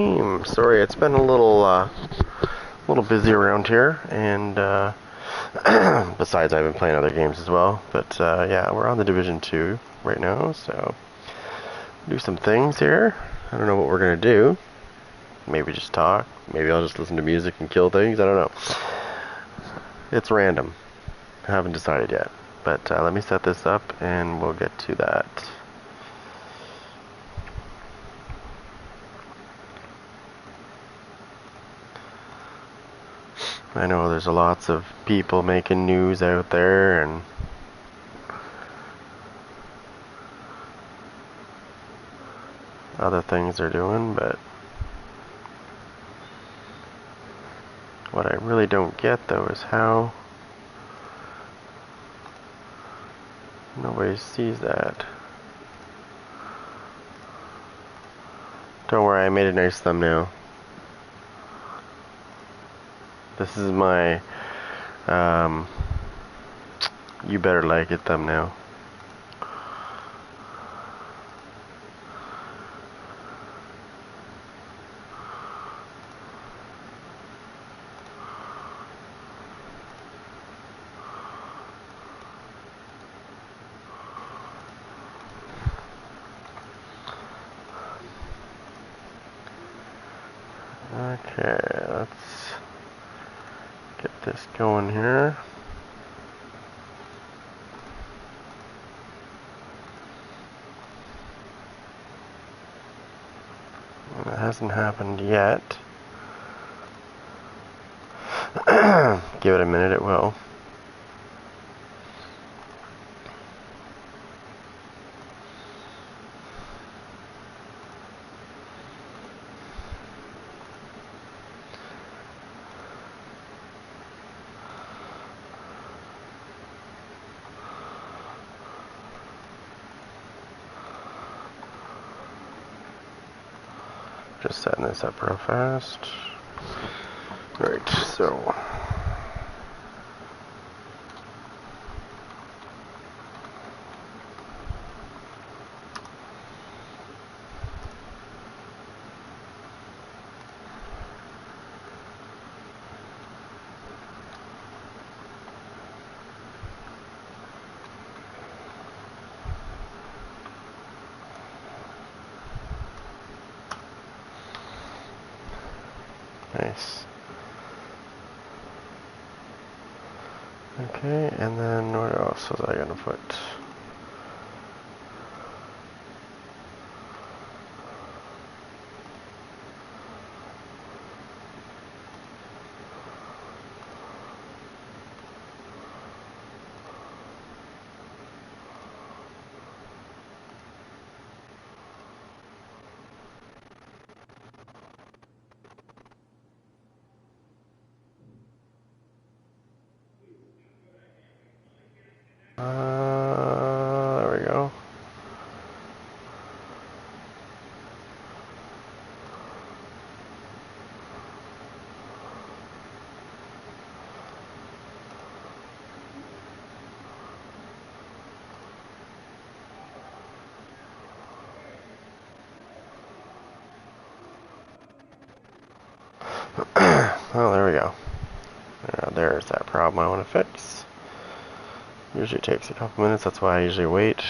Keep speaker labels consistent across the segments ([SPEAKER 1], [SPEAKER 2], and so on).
[SPEAKER 1] Sorry, it's been a little busy around here, and besides, I've been playing other games as well. But yeah, we're on the Division 2 right now, so do some things here. I don't know what we're gonna do. Maybe just talk. Maybe I'll just listen to music and kill things. I don't know. It's random. I haven't decided yet. But let me set this up, and we'll get to that. I know there's lots of people making news out there, and other things they're doing, but what I really don't get though is how nobody sees that. Don't worry, I made a nice thumbnail. This is my you better like it thumbnail. Okay, let's get this going here. It hasn't happened yet. Give it a minute, it will. Just setting this up real fast. Right, so nice. Okay, and then what else was I gonna put? There we go. Oh, there we go. There's that problem I want to fix. Usually takes a couple minutes, that's why I usually wait,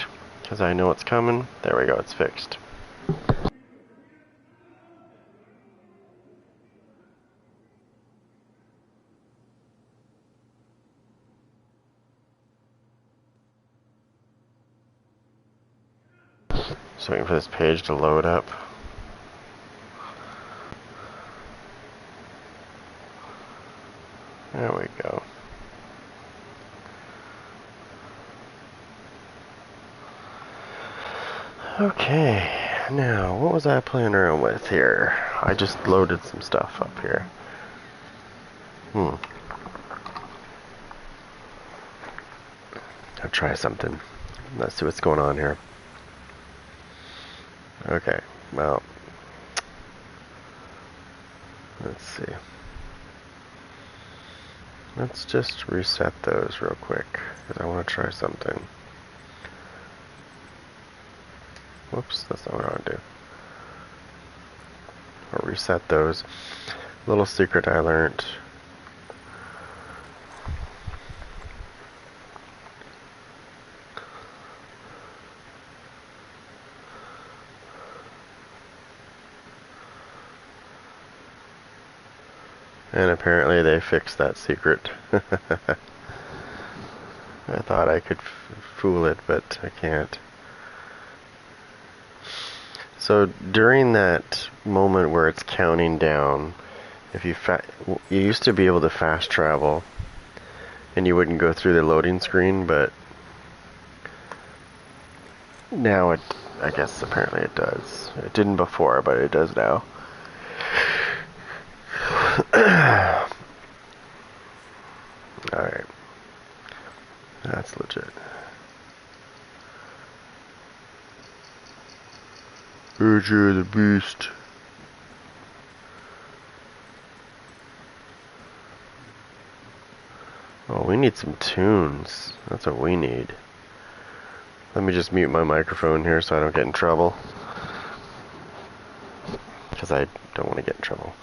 [SPEAKER 1] because I know it's coming. There we go, it's fixed. Just waiting for this page to load up. There we go. Okay, now what was I playing around with here? I just loaded some stuff up here. I'll try something. Let's see what's going on here. Okay, well, let's see. Let's just reset those real quick, because I want to try something. Whoops, that's not what I want to do. or reset those. Little secret I learned. And apparently they fixed that secret. I thought I could fool it, but I can't. So during that moment where it's counting down, if you used to be able to fast travel, and you wouldn't go through the loading screen, but now I guess apparently it does. It didn't before, but it does now. Alright. That's legit. Urge the beast. Oh, we need some tunes. That's what we need. Let me just mute my microphone here so I don't get in trouble. Because I don't want to get in trouble.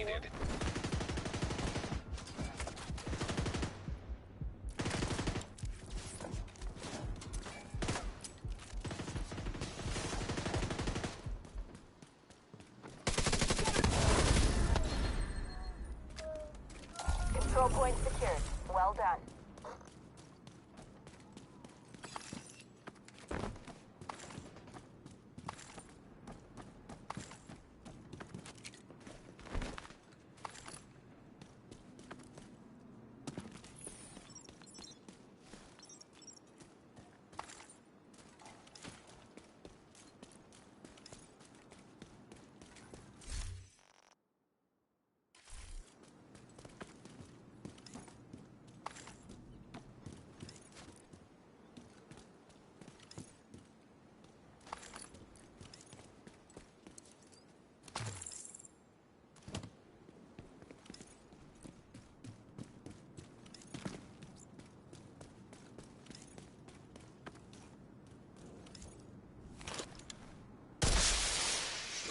[SPEAKER 2] needed.
[SPEAKER 3] Control point secured. Well done.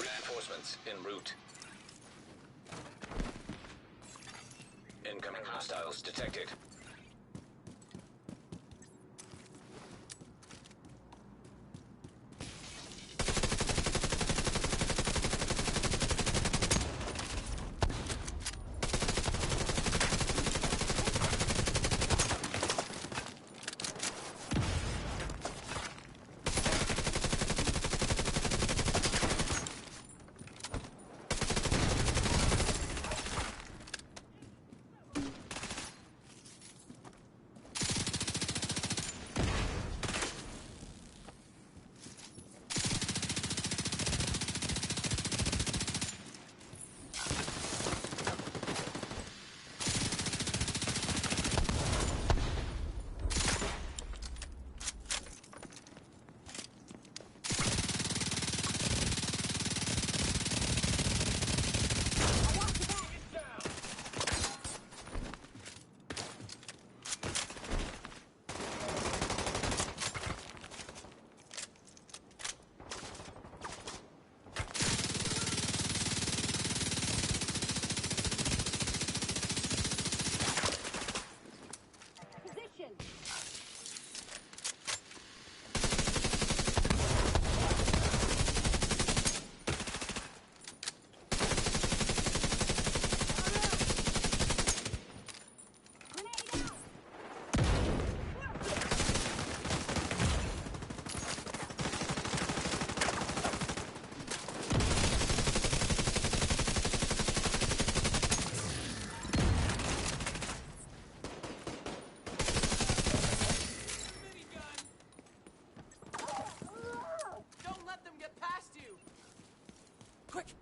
[SPEAKER 2] Reinforcements en route. Incoming hostiles detected.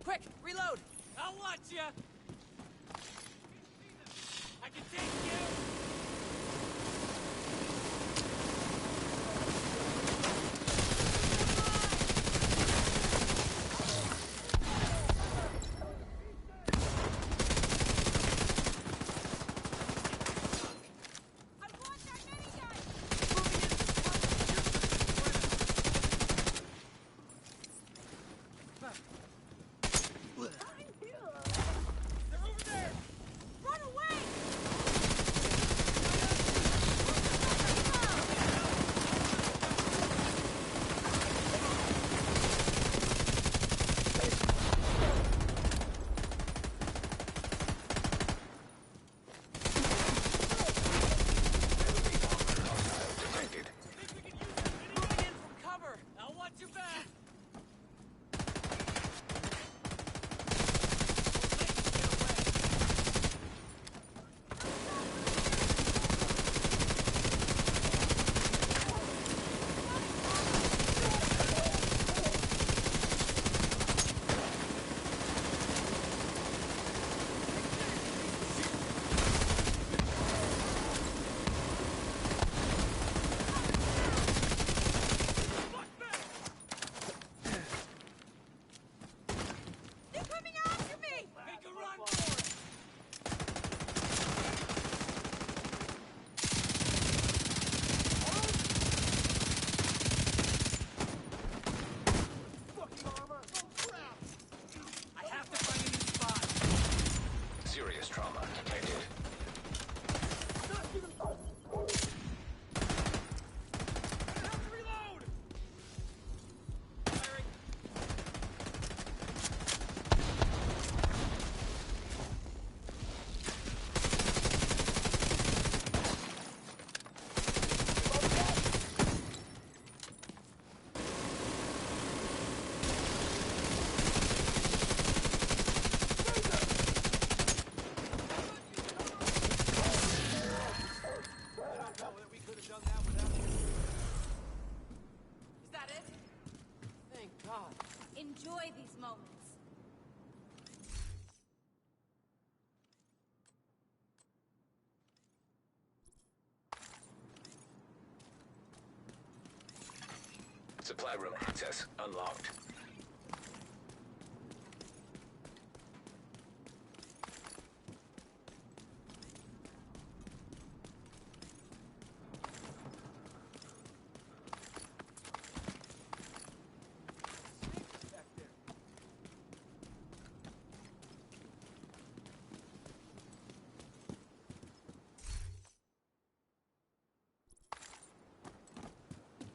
[SPEAKER 4] Quick! Reload! I'll watch ya! I can take you! I'll watch your back!
[SPEAKER 2] Supply room access unlocked.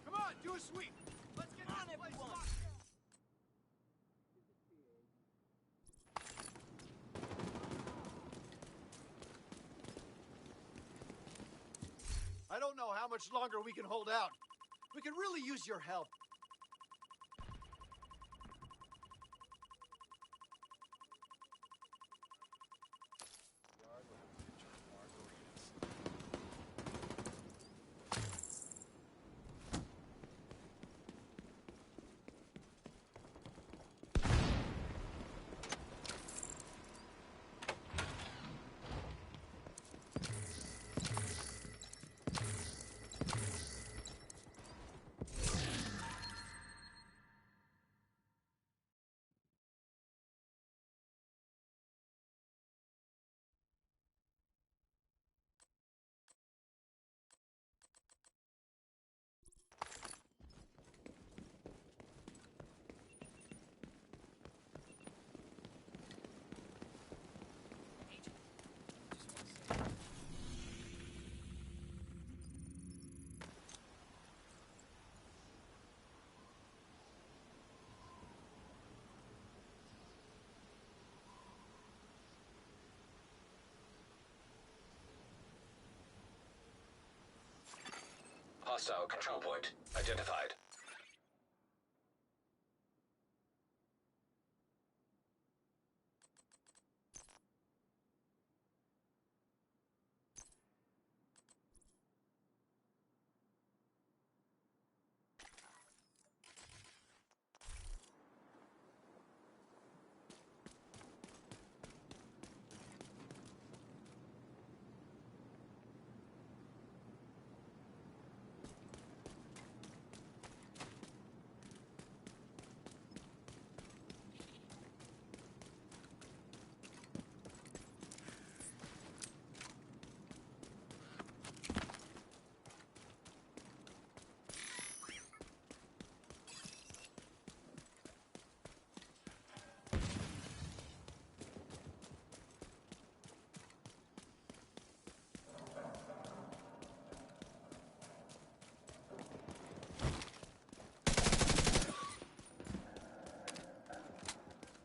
[SPEAKER 4] Come on, do a sweep. Let's get on, everyone.
[SPEAKER 5] I don't know how much longer we can hold out. We could really use your help.
[SPEAKER 2] Hostile control point identified.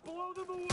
[SPEAKER 4] Blow them away.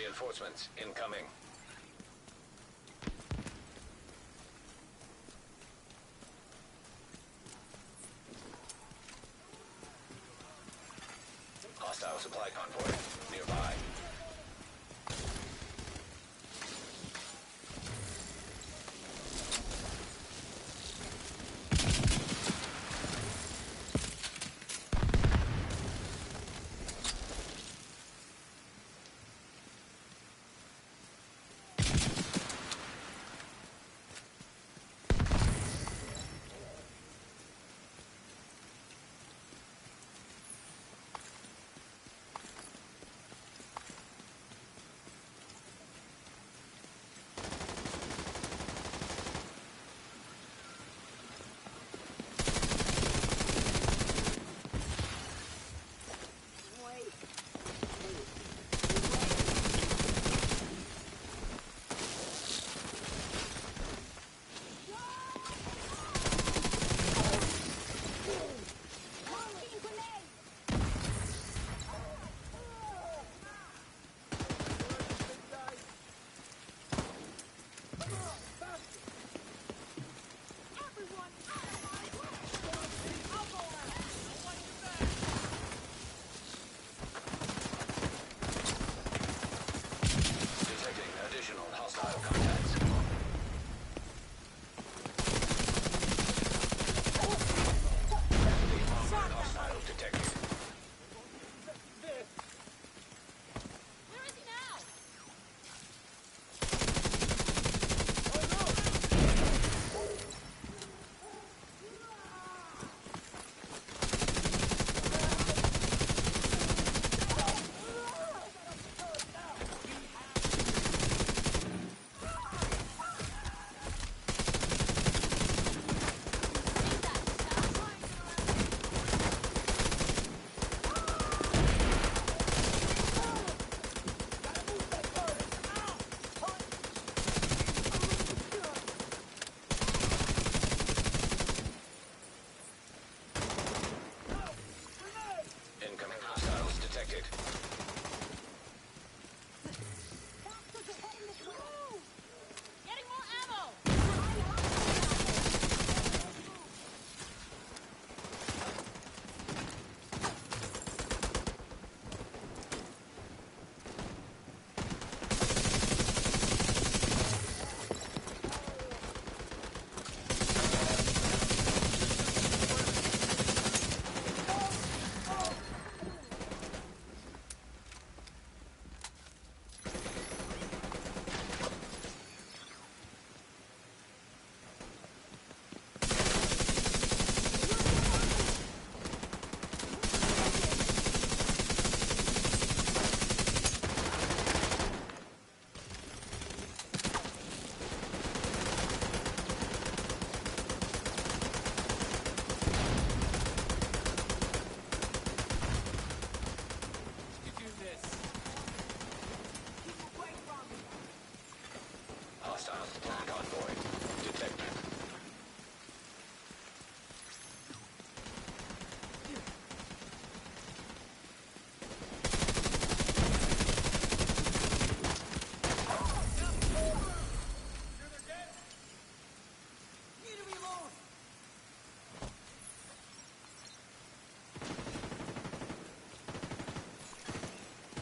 [SPEAKER 2] Reinforcements incoming. Hostile supply convoy nearby. Detecting additional hostile contacts. Friendly armored hostile detected.
[SPEAKER 3] Where is he now?
[SPEAKER 2] Incoming hostiles detected.
[SPEAKER 3] Getting more ammo!
[SPEAKER 4] You do this. Keep away from me.
[SPEAKER 2] Hostile supply convoy detected.
[SPEAKER 4] Sure they're dead? Need to reload.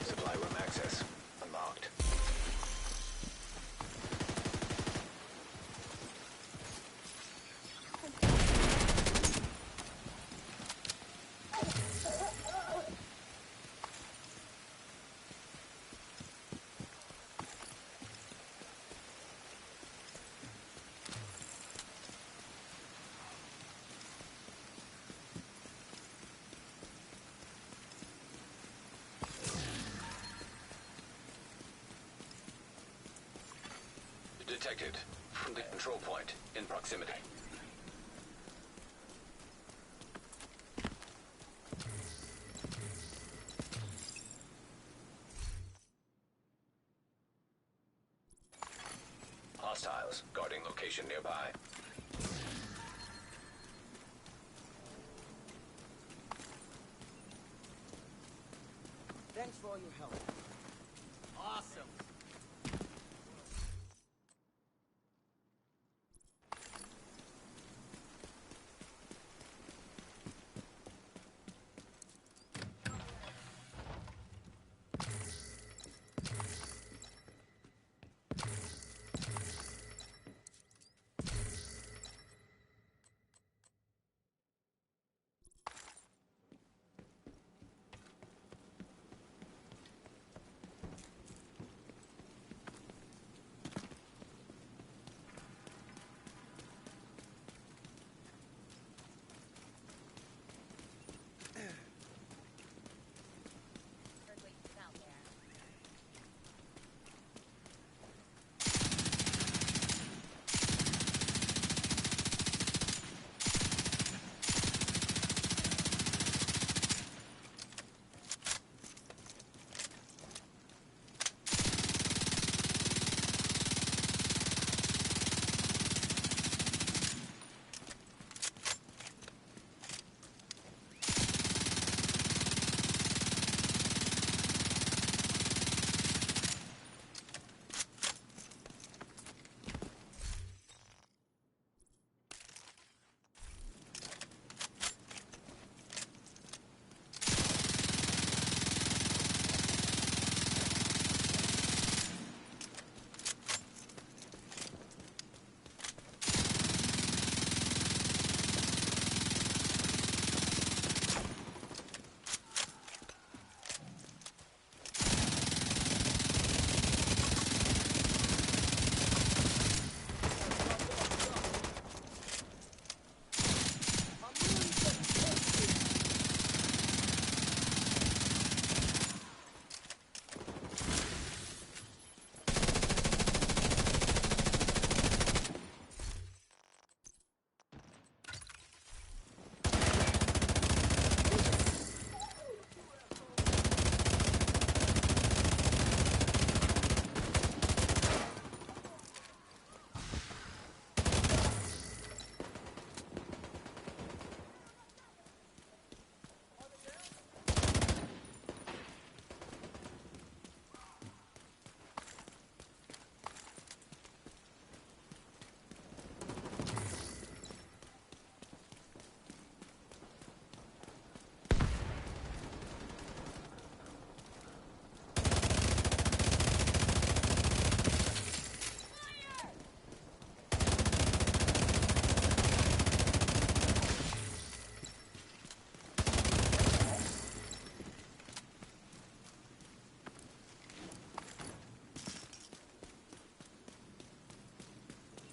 [SPEAKER 2] Supply room access unlocked. Detected from the control point in proximity. Hostiles guarding location nearby.
[SPEAKER 4] Thanks for all your help. Awesome.
[SPEAKER 3] Heard what you found there.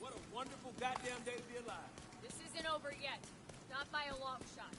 [SPEAKER 4] What a wonderful goddamn day to be alive.
[SPEAKER 3] This isn't over yet. Not by a long shot.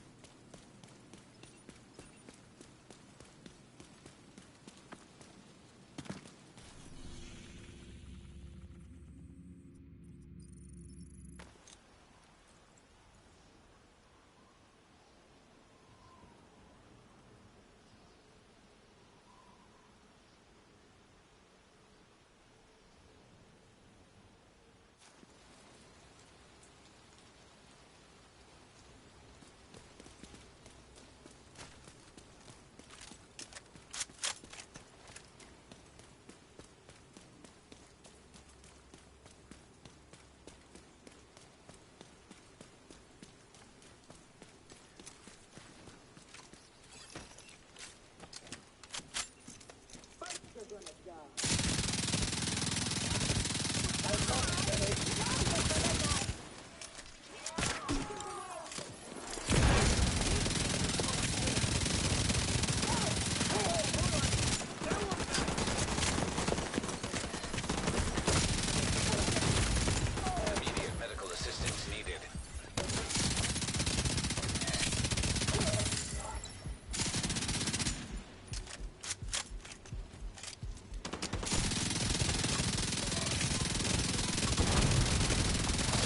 [SPEAKER 2] Immediate medical assistance needed.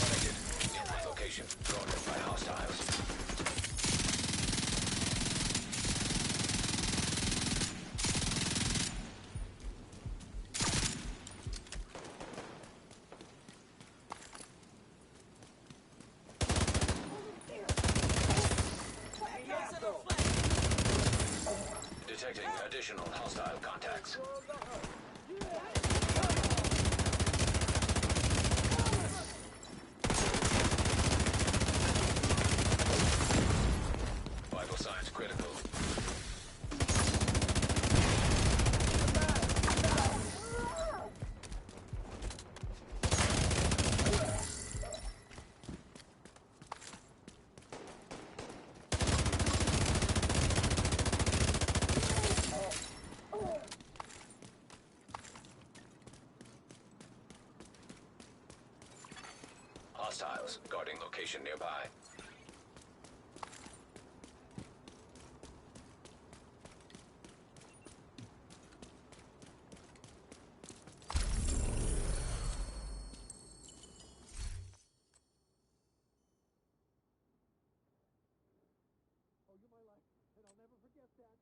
[SPEAKER 2] Suspected. Nearby location. Guarded by hostiles. Detecting additional hostile contacts. location nearby.
[SPEAKER 5] Oh, you're my life, and I'll never forget that.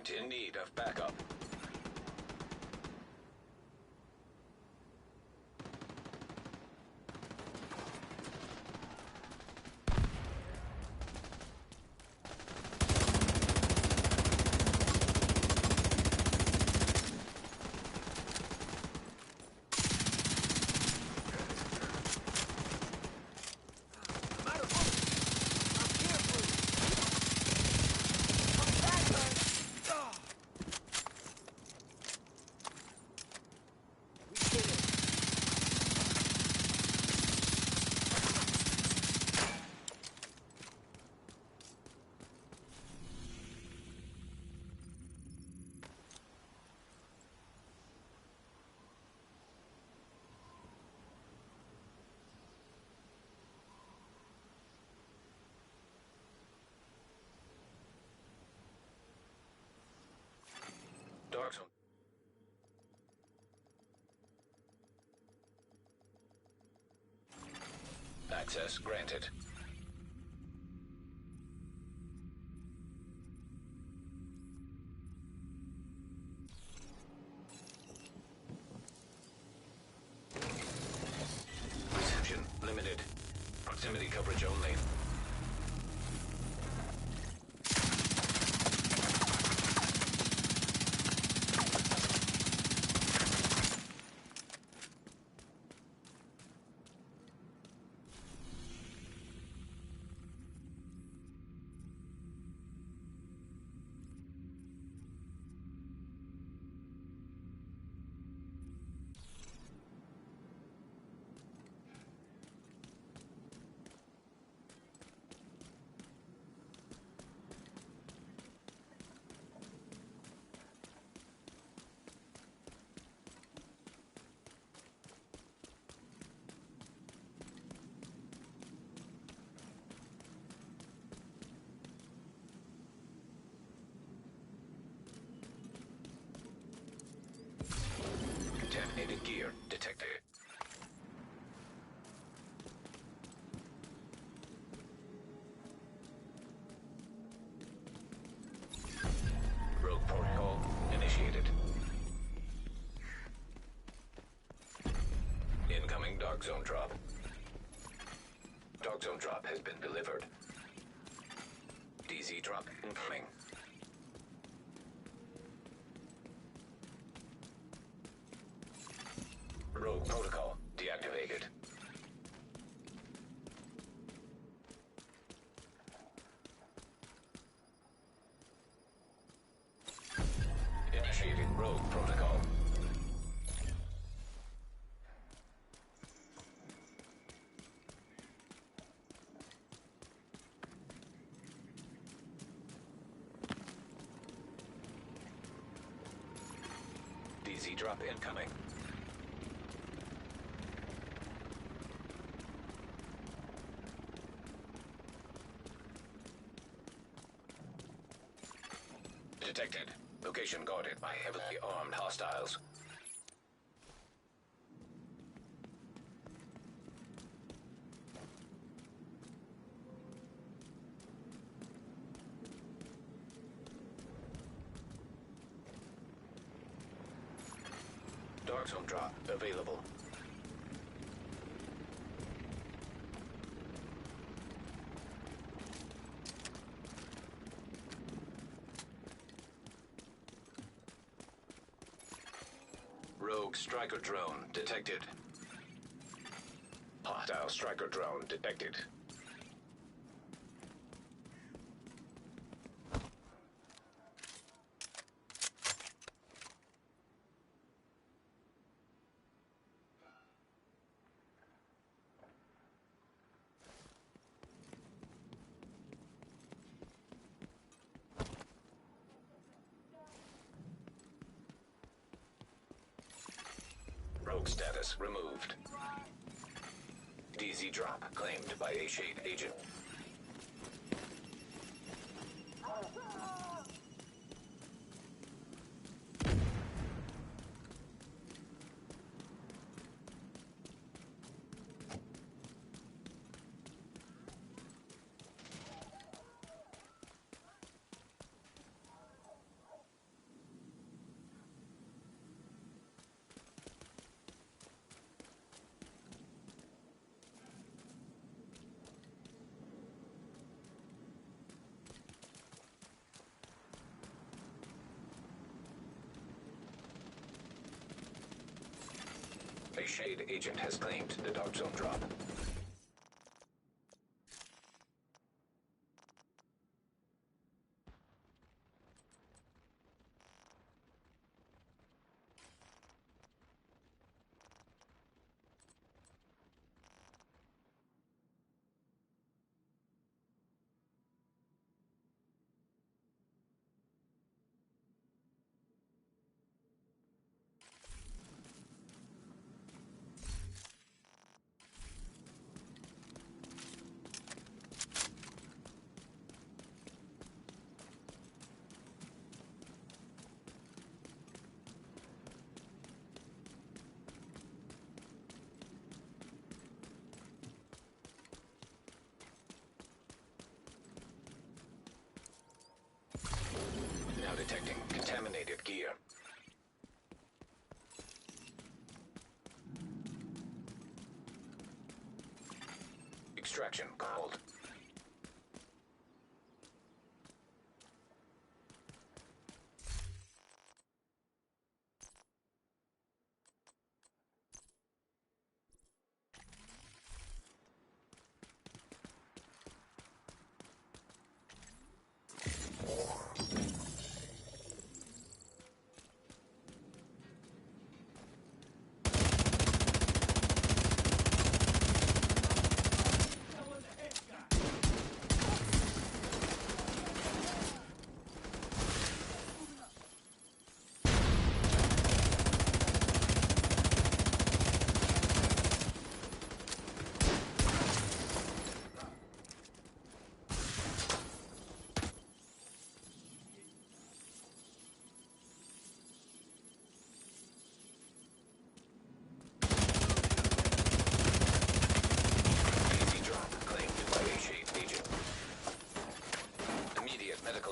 [SPEAKER 2] point in need of backup. Dark zone. Access granted. Reception limited. Proximity coverage only. Contaminated gear detected. Rogue protocol initiated. Incoming dark zone drop. Dark zone drop has been delivered. DZ drop incoming. Rogue protocol deactivated. Initiating rogue protocol. DZ drop incoming. Detected. Location guarded by heavily armed hostiles. Dark zone drop available. Rogue striker drone detected. Hostile striker drone detected. Rogue status removed. DZ drop claimed by a Shade agent. A Shade agent has claimed the Dark Zone drop. Now detecting contaminated gear. Extraction called.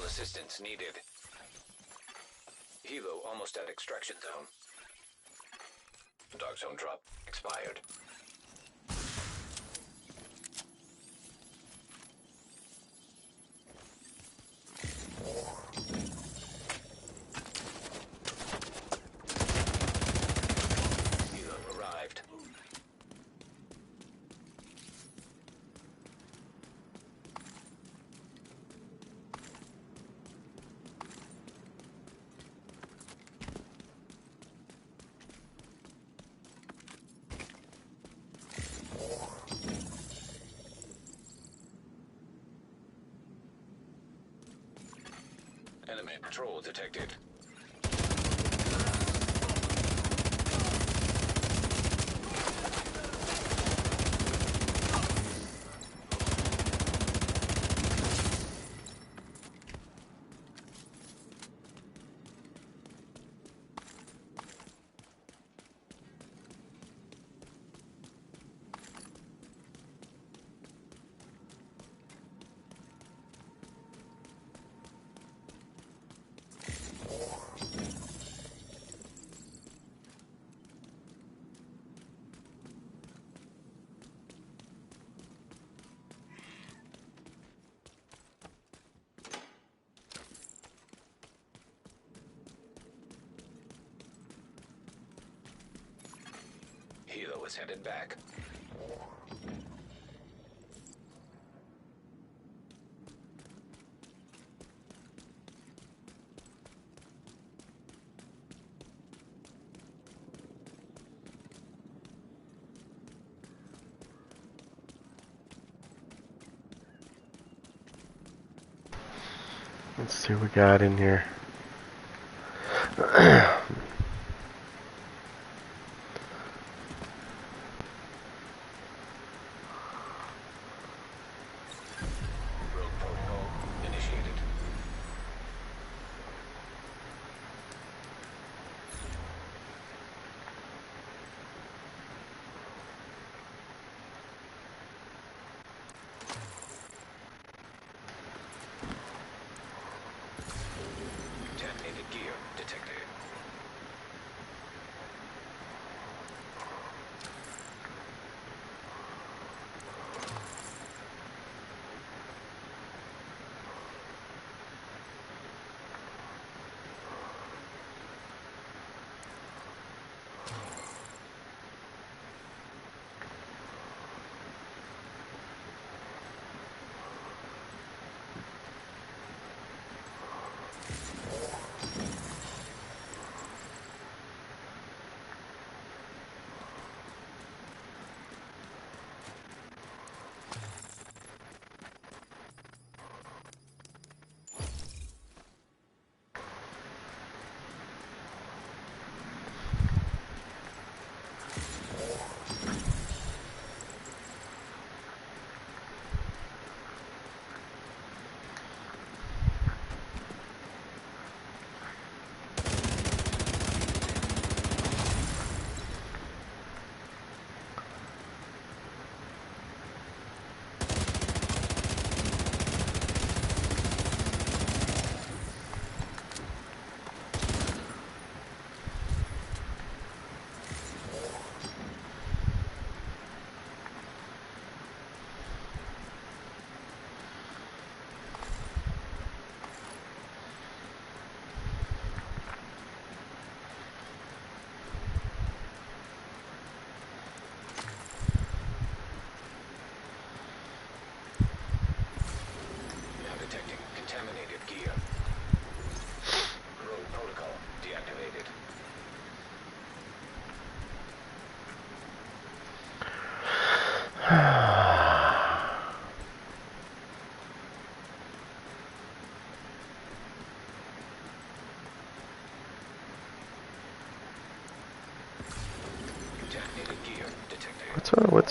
[SPEAKER 2] Assistance needed. Helo almost at extraction zone. Dark zone drop expired. Helo arrived. Enemy patrol detected. Helo is headed back.
[SPEAKER 1] Let's see what we got in here.
[SPEAKER 2] Rogue protocol initiated. Contaminated gear detected.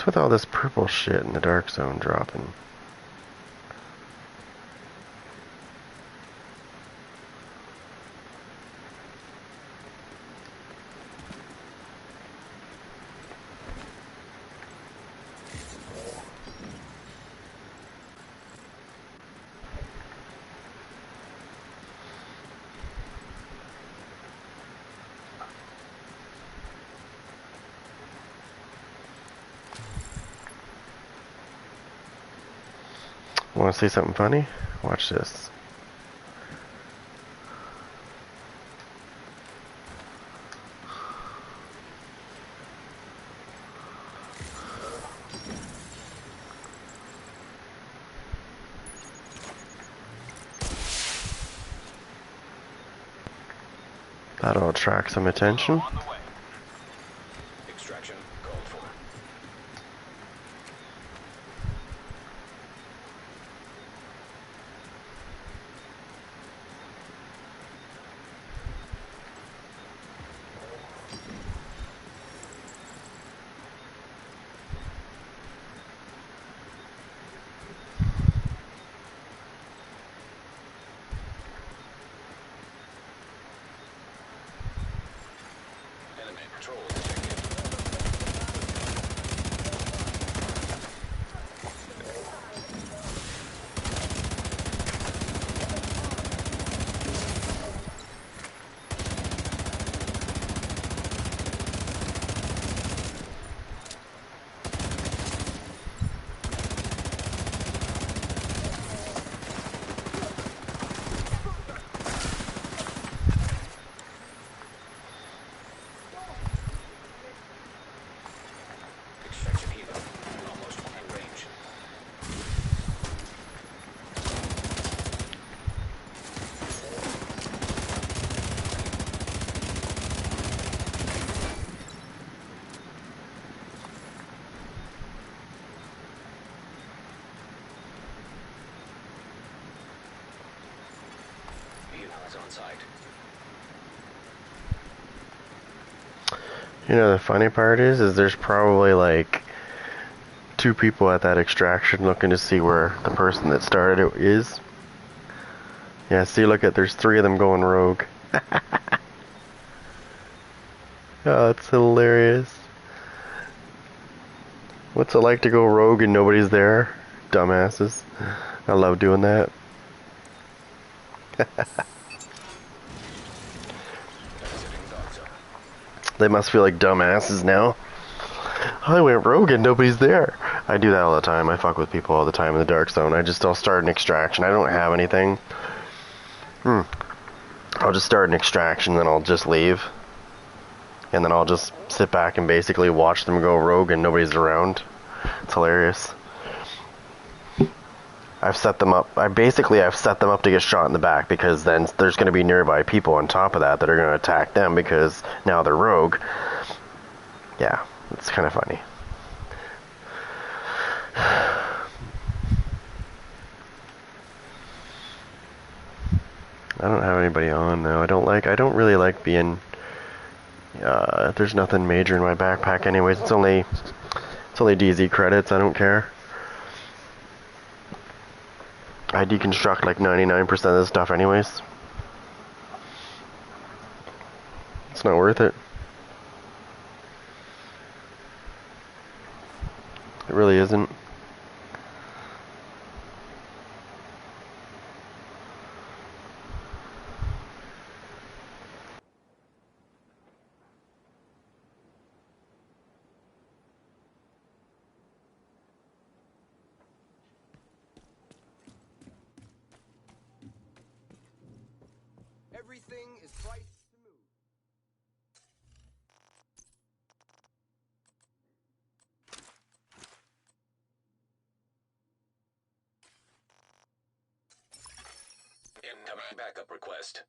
[SPEAKER 1] What's with all this purple shit in the dark zone dropping? Want to see something funny? Watch this. That'll attract some attention.
[SPEAKER 2] On the way. Extraction called for. Enemy patrol detected. Extraction helo. Almost in range. Helo is on site.
[SPEAKER 1] You know, the funny part is there's probably like 2 people at that extraction looking to see where the person that started it is. Yeah, see, look at, there's 3 of them going rogue. Oh, that's hilarious. What's it like to go rogue and nobody's there? Dumbasses. I love doing that.
[SPEAKER 2] Exiting dog zone.
[SPEAKER 1] They must feel like dumbasses now. I went rogue and nobody's there. I do that all the time. I fuck with people all the time in the dark zone. I'll start an extraction. I don't have anything. I'll just start an extraction, then I'll just leave. And then I'll just sit back and basically watch them go rogue and nobody's around. It's hilarious. I've set them up to get shot in the back, because then there's going to be nearby people on top of that are going to attack them because now they're rogue. Yeah, it's kind of funny. I don't have anybody on though. I don't really like being, there's nothing major in my backpack anyways. It's only DZ credits. I don't care. I deconstruct like 99% of the stuff anyways. It's not worth it. It really isn't.
[SPEAKER 4] Everything is priced to move.
[SPEAKER 2] Incoming backup request.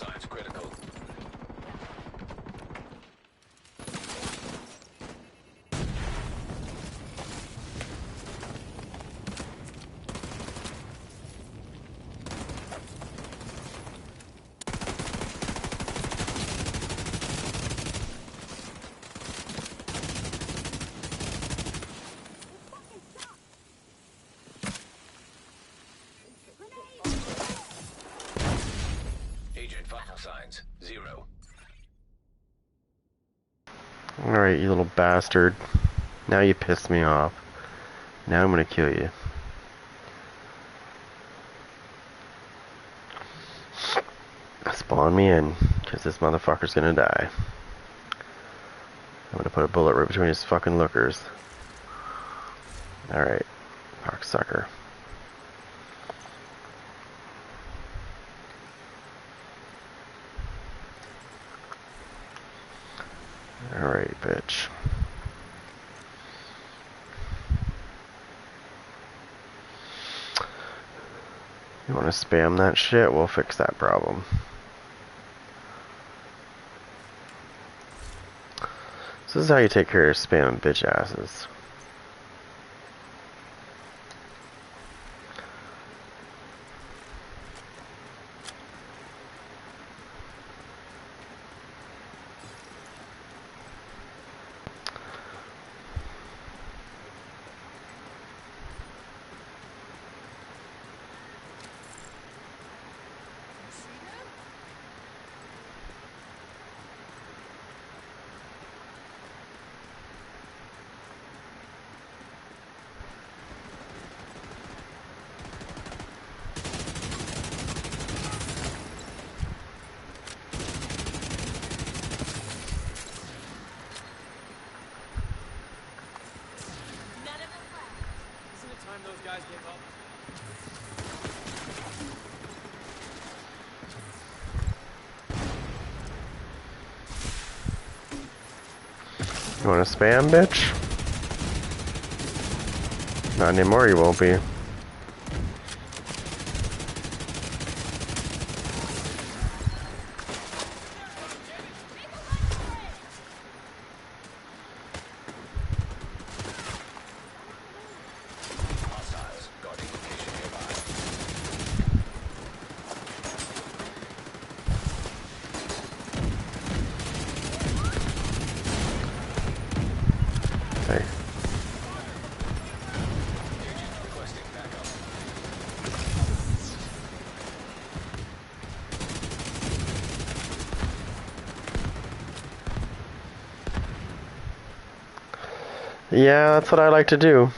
[SPEAKER 2] signs critical. Agent vital signs 0.
[SPEAKER 1] Alright, you little bastard. Now you pissed me off. Now I'm gonna kill you. Spawn me in, because this motherfucker's gonna die. I'm gonna put a bullet right between his fucking lookers. Alright, cocksucker. Alright, bitch. You wanna spam that shit? We'll fix that problem. So this is how you take care of spam bitch asses.
[SPEAKER 4] Isn't it time those guys gave up?
[SPEAKER 1] You wanna spam, bitch? Not anymore, you won't be.
[SPEAKER 2] Hostiles guarding location nearby.
[SPEAKER 1] Hey.
[SPEAKER 2] Requesting backup.
[SPEAKER 1] Yeah, that's what I like to do.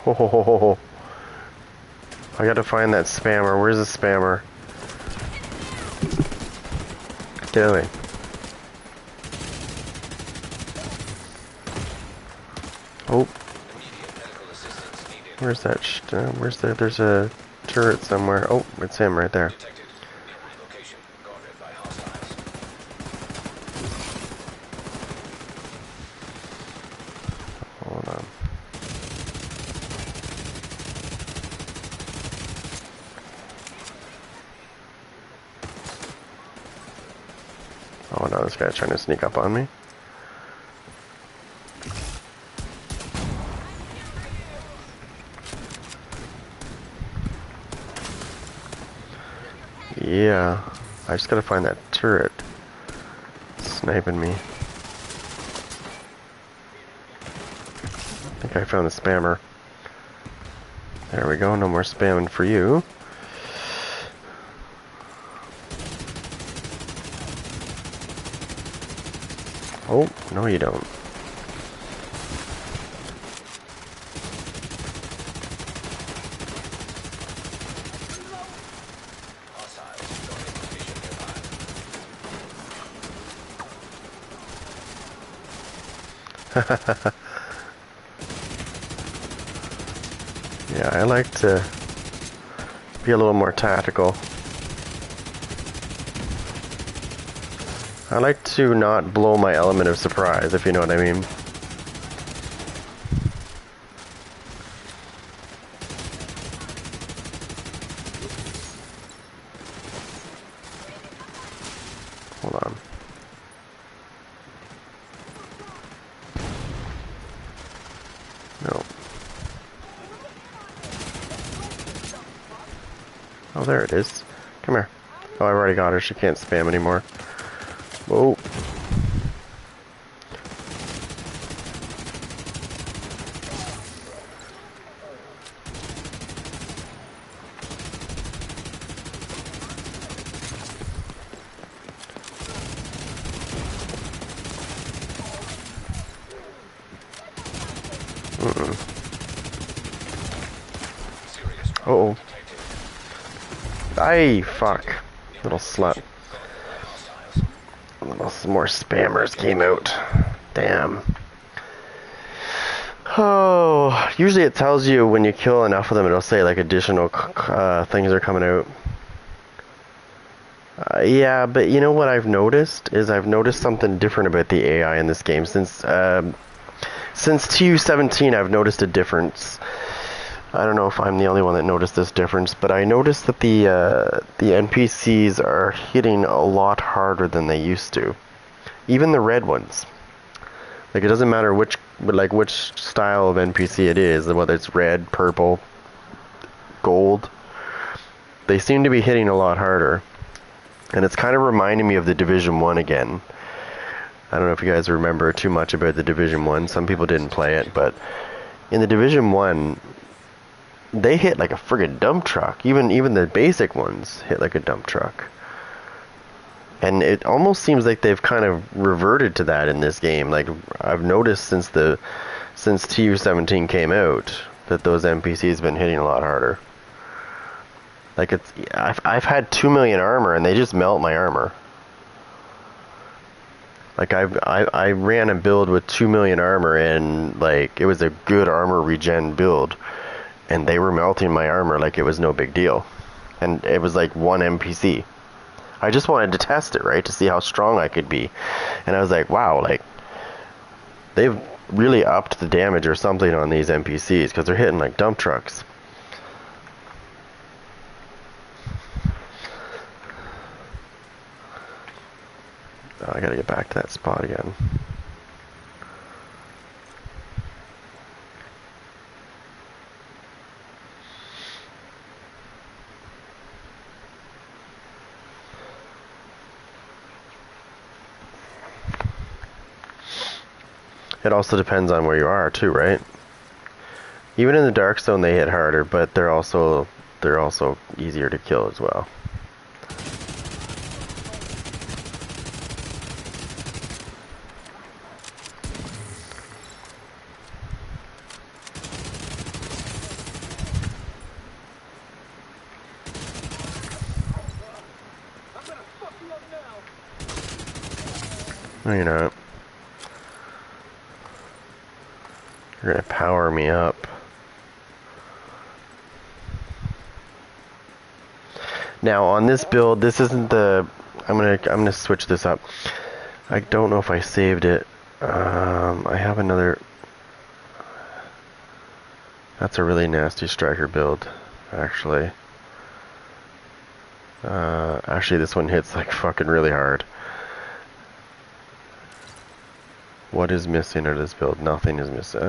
[SPEAKER 1] Ho ho ho ho ho. I gotta find that spammer. Where's the spammer? Get away. Oh,
[SPEAKER 2] Immediate medical assistance needed.
[SPEAKER 1] where's that? Where's the? There's a turret somewhere. Oh, it's him right there.
[SPEAKER 2] Detected. Nearby location guarded by hostiles.
[SPEAKER 1] Hold on. Oh no, this guy's trying to sneak up on me. Yeah, I just gotta find that turret. Sniping me. I think I found the spammer. There we go, no more spamming for you. Oh, no you don't.
[SPEAKER 2] Hostiles guarding location nearby.
[SPEAKER 1] Yeah, I like to be a little more tactical. I like to not blow my element of surprise, if you know what I mean. Hold on. No. Oh, there it is. Come here. Oh, I've already got her. She can't spam anymore. Whoa. Uh-oh. Aye, fuck. Little slut. Some more spammers came out. Damn. Oh, usually it tells you when you kill enough of them, it'll say like additional things are coming out. Yeah, but you know what I've noticed is I've noticed something different about the AI in this game. Since TU17, I've noticed a difference. I don't know if I'm the only one that noticed this difference, but I noticed that the NPCs are hitting a lot harder than they used to. Even the red ones. Like, it doesn't matter which style of NPC it is, whether it's red, purple, gold. They seem to be hitting a lot harder. And it's kind of reminding me of the Division 1 again. I don't know if you guys remember too much about the Division 1. Some people didn't play it, but in the Division 1, they hit like a friggin' dump truck. Even the basic ones hit like a dump truck. And it almost seems like they've kind of reverted to that in this game. Like, I've noticed since TU17 came out that those NPCs have been hitting a lot harder. Like, I've had 2 million armor and they just melt my armor. Like, I ran a build with 2 million armor and like it was a good armor regen build, and they were melting my armor like it was no big deal. And it was like one NPC. I just wanted to test it, right, to see how strong I could be. And I was like, wow, like, they've really upped the damage or something on these NPCs, because they're hitting like dump trucks. Oh, I gotta get back to that spot again. It also depends on where you are too, right? Even in the dark zone they hit harder, but they're also easier to kill as well. No, you're not. You're gonna power me up. Now on this build, this isn't the. I'm gonna switch this up. I don't know if I saved it. I have another. That's a really nasty striker build, actually. Actually, this one hits like fucking really hard. What is missing out of this build? Nothing is missing.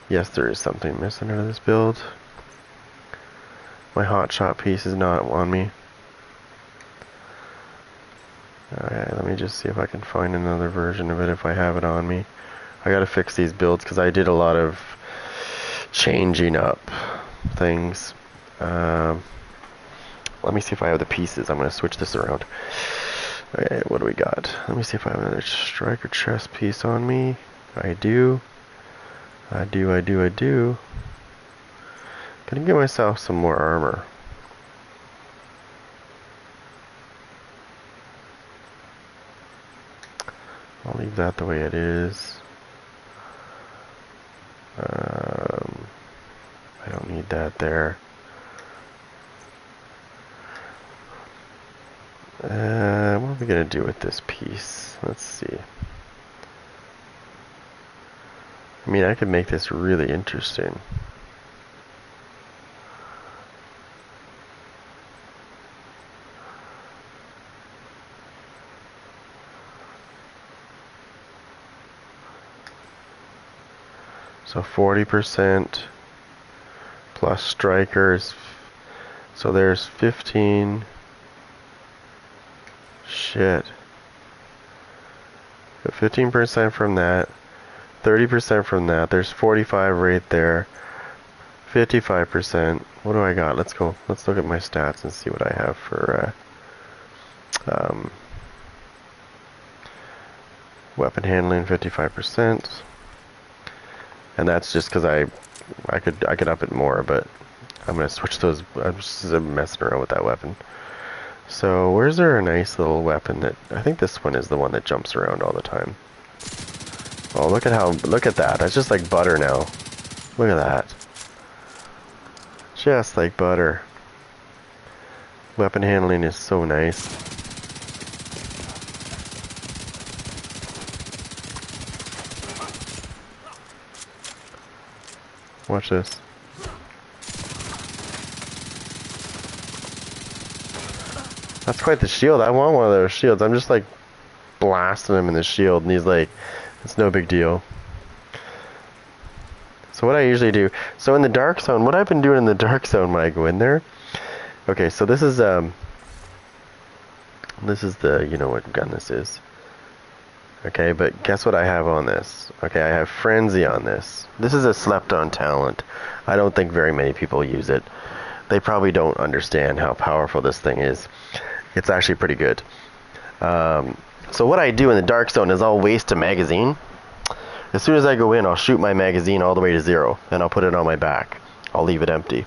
[SPEAKER 1] Yes, there is something missing out of this build. My hotshot piece is not on me. Alright, let me just see if I can find another version of it if I have it on me. I gotta fix these builds because I did a lot of changing up things. Let me see if I have the pieces. I'm gonna switch this around. Okay, what do we got? Let me see if I have another striker chest piece on me. I do. I do. Gonna get myself some more armor. I'll leave that the way it is. I don't need that there. What have we gonna do with this piece? Let's see. I mean, I could make this really interesting. So 40% plus strikers. So there's 15. Shit. 15% from that. 30% from that. There's 45 right there. 55%. What do I got? Let's go. Let's look at my stats and see what I have for weapon handling. 55%. And that's just because I could up it more, but I'm gonna switch those. I'm just messing around with that weapon. So where's there a nice little weapon that I think this one is the one that jumps around all the time. Oh, look at that. That's just like butter now. Look at that. Just like butter. Weapon handling is so nice. Watch this. That's quite the shield. I want one of those shields. I'm just like blasting him in the shield and he's like, it's no big deal. So what I usually do, so in the dark zone, what I've been doing in the dark zone when I go in there, okay, so this is the, you know what gun this is. Okay, but guess what I have on this? Okay, I have Frenzy on this. This is a slept-on talent. I don't think very many people use it. They probably don't understand how powerful this thing is. It's actually pretty good. So what I do in the dark zone is I'll waste a magazine. As soon as I go in, I'll shoot my magazine all the way to 0, and I'll put it on my back. I'll leave it empty.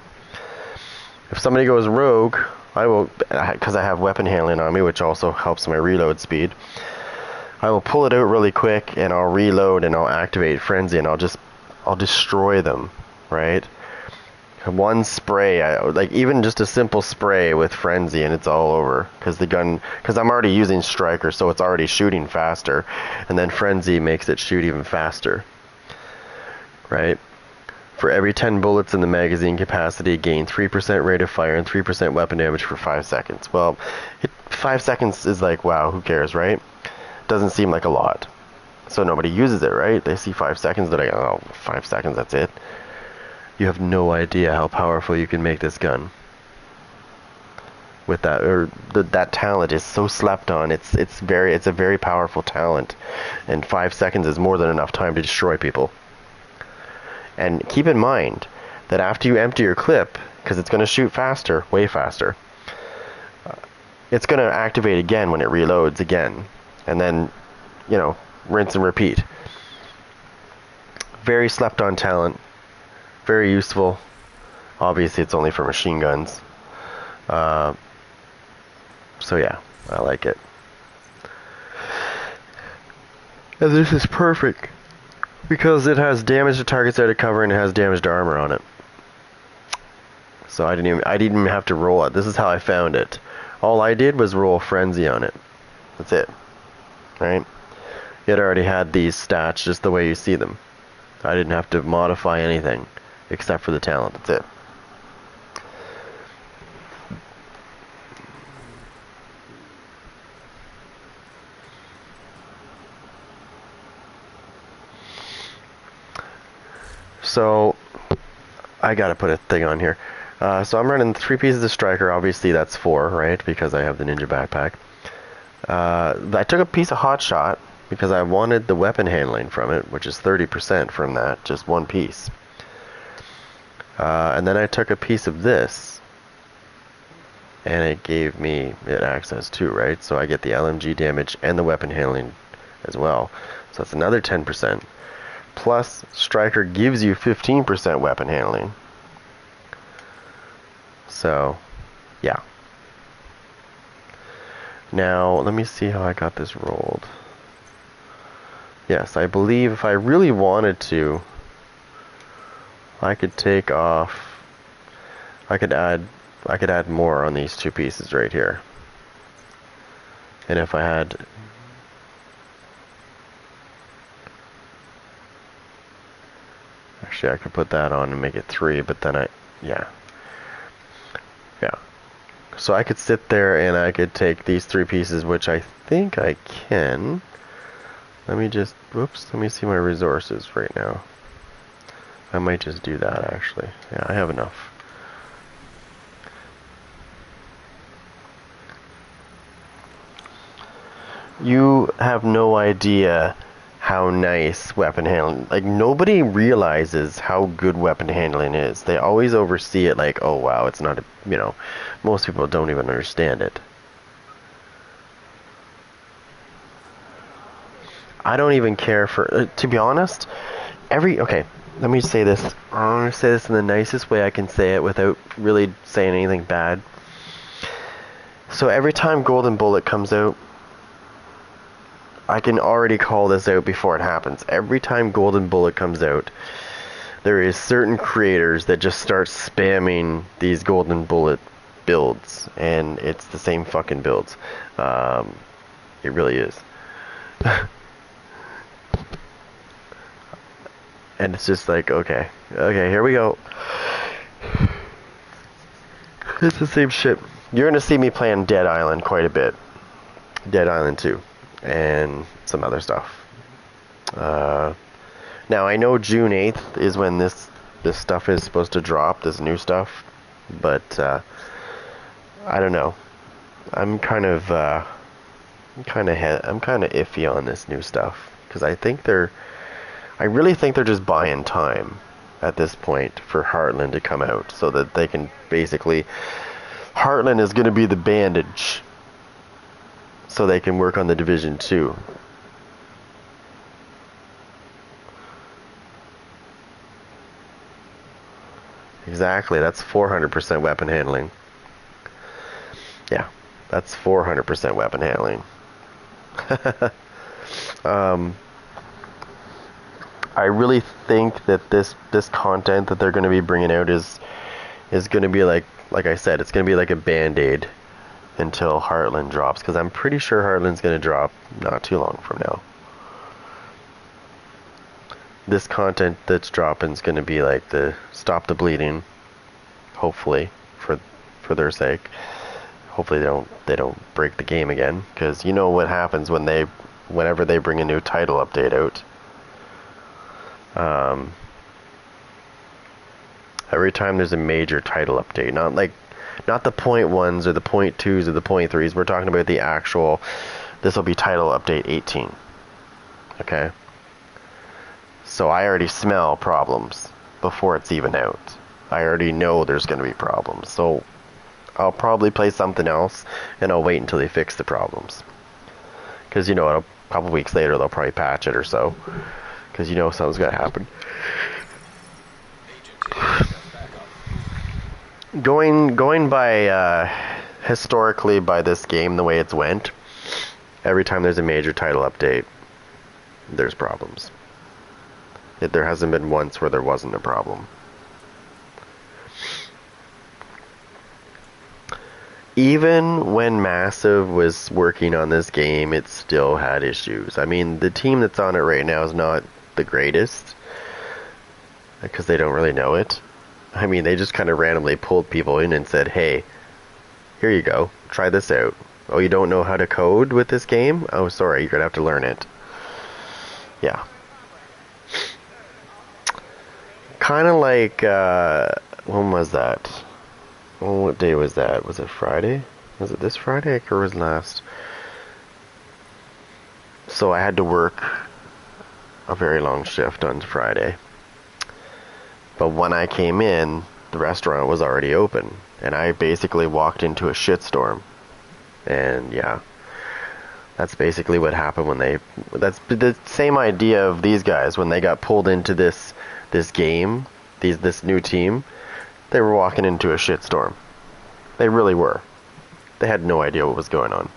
[SPEAKER 1] If somebody goes rogue, I will, because I have weapon handling on me, which also helps my reload speed, I will pull it out really quick, and I'll reload, and I'll activate Frenzy, and I'll destroy them, right? One spray, like even just a simple spray with Frenzy and it's all over, because I'm already using Striker, so it's already shooting faster, and then Frenzy makes it shoot even faster, right? For every 10 bullets in the magazine capacity, gain 3% rate of fire and 3% weapon damage for 5 seconds. Well, 5 seconds is like, wow, who cares, right? Doesn't seem like a lot, so nobody uses it, right? They see 5 seconds, they're like, oh, 5 seconds, that's it. You have no idea how powerful you can make this gun with that, or that talent is so slept on. It's a very powerful talent, and 5 seconds is more than enough time to destroy people. And keep in mind that after you empty your clip, because it's going to shoot faster, way faster, it's going to activate again when it reloads again, and then, you know, rinse and repeat. Very slept on talent. Very useful. Obviously, it's only for machine guns. So yeah, I like it. And this is perfect because it has damage to targets out of cover and it has damaged armor on it. So I didn't even have to roll it. This is how I found it. All I did was roll Frenzy on it. That's it. Right? It already had these stats just the way you see them. I didn't have to modify anything except for the talent. That's it. So I gotta put a thing on here. So I'm running 3 pieces of Striker. Obviously that's 4, right? Because I have the Ninja backpack. I took a piece of Hot Shot because I wanted the weapon handling from it, which is 30% from that, just one piece. And then I took a piece of this, and it gave me access too, right? So I get the LMG damage and the weapon handling as well. So that's another 10%. Plus, Striker gives you 15% weapon handling. So, yeah. Now, let me see how I got this rolled. Yes, I believe if I really wanted to, I could take off, I could add more on these 2 pieces right here. And if I had... Actually, I could put that on and make it 3, but then yeah. Yeah. So I could sit there and I could take these 3 pieces, which I think I can. Let me just... Whoops. Let me see my resources right now. I might just do that, actually. Yeah, I have enough. You have no idea how nice weapon handling... Like, nobody realizes how good weapon handling is. They always oversee it like, oh, wow, it's not a... You know, most people don't even understand it. I don't even care for... to be honest, okay, let me say this. I'm going to say this in the nicest way I can say it without really saying anything bad. So every time Golden Bullet comes out, I can already call this out before it happens. Every time Golden Bullet comes out, there is certain creators that just start spamming these Golden Bullet builds, and it's the same fucking builds. It really is. And it's just like, okay, here we go. It's the same shit. You're gonna see me playing Dead Island quite a bit. Dead Island 2. And some other stuff. Now I know June 8th is when this stuff is supposed to drop, this new stuff, but I don't know. I'm kind of iffy on this new stuff because I really think they're just buying time at this point for Heartland to come out so that they can basically... Heartland is going to be the bandage so they can work on the Division 2. Exactly, that's 400% weapon handling. Yeah, that's 400% weapon handling. I really think that this content that they're going to be bringing out is going to be like I said, it's going to be like a band-aid until Heartland drops, because I'm pretty sure Heartland's going to drop not too long from now. This content that's dropping is going to be like the stop the bleeding, hopefully, for their sake. Hopefully they don't break the game again, because you know what happens whenever they bring a new title update out. Every time there's a major title update, not the point ones or the point twos or the point threes. We're talking about the actual. This will be title update 18. Okay. So I already smell problems before it's even out. I already know there's going to be problems. So I'll probably play something else and I'll wait until they fix the problems. Because a couple weeks later they'll probably patch it or so. Because something's going to happen. Going by historically by this game, the way it's went, every time there's a major title update, there's problems. There hasn't been once where there wasn't a problem. Even when Massive was working on this game, it still had issues. I mean, the team that's on it right now is not the greatest, because they don't really know it. I mean, they just kind of randomly pulled people in and said, hey, here you go, try this out. Oh, you don't know how to code with this game? Oh, sorry, you're going to have to learn it. Yeah. Kind of like, when was that? Oh, what day was that? Was it Friday? Was it this Friday or was it last? So I had to work a very long shift on Friday. But when I came in, the restaurant was already open. And I basically walked into a shitstorm. And yeah, that's basically what happened that's the same idea of these guys when they got pulled into this game, this new team. They were walking into a shitstorm. They really were. They had no idea what was going on.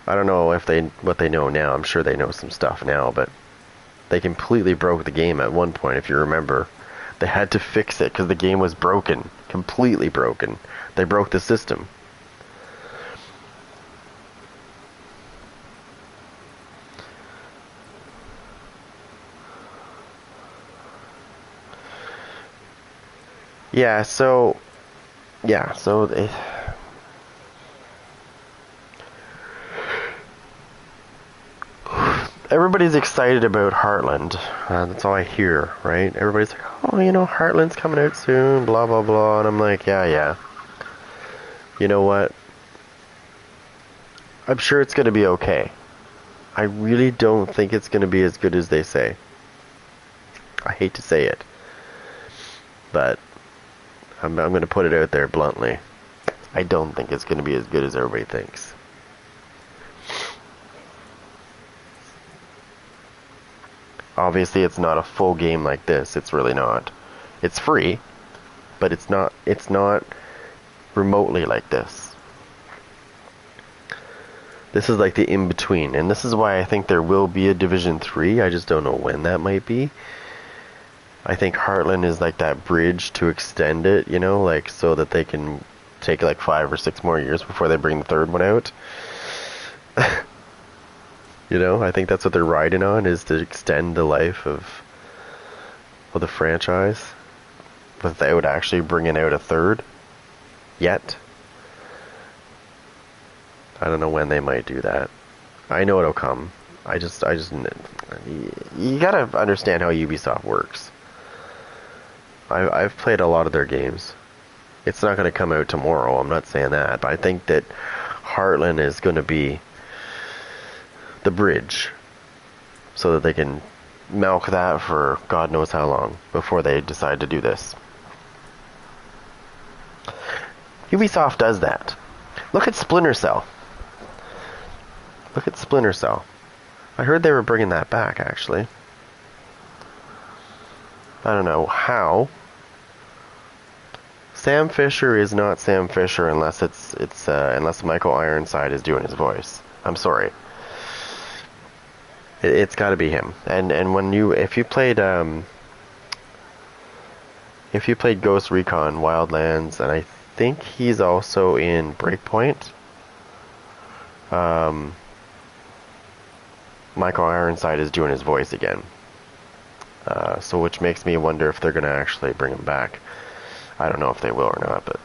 [SPEAKER 1] I don't know what they know now. I'm sure they know some stuff now, but they completely broke the game at one point, if you remember. They had to fix it because the game was broken completely broken. They broke the system. Yeah, so they, everybody's excited about Heartland. That's all I hear, right? Everybody's like, oh, Heartland's coming out soon, blah, blah, blah. And I'm like, yeah. You know what? I'm sure it's going to be okay. I really don't think it's going to be as good as they say. I hate to say it. But I'm going to put it out there bluntly. I don't think it's going to be as good as everybody thinks. Obviously, it's not a full game like this. It's really not. It's free, but it's not remotely like this. This is like the in-between, and this is why I think there will be a Division 3. I just don't know when that might be. I think Heartland is like that bridge to extend it, like so that they can take like 5 or 6 more years before they bring the third one out. I think that's what they're riding on, is to extend the life of the franchise without actually bringing out a third yet. I don't know when they might do that. I know it'll come. I just you gotta understand how Ubisoft works. I've played a lot of their games. It's not going to come out tomorrow, I'm not saying that, but I think that Heartland is going to be the bridge so that they can milk that for God knows how long before they decide to do this. Ubisoft does that. Look at Splinter Cell. Look at Splinter Cell. I heard they were bringing that back, actually. I don't know how. Sam Fisher is not Sam Fisher unless unless Michael Ironside is doing his voice. I'm sorry. It's got to be him. And if you played Ghost Recon Wildlands, and I think he's also in Breakpoint. Michael Ironside is doing his voice again. So which makes me wonder if they're going to actually bring him back. I don't know if they will or not, but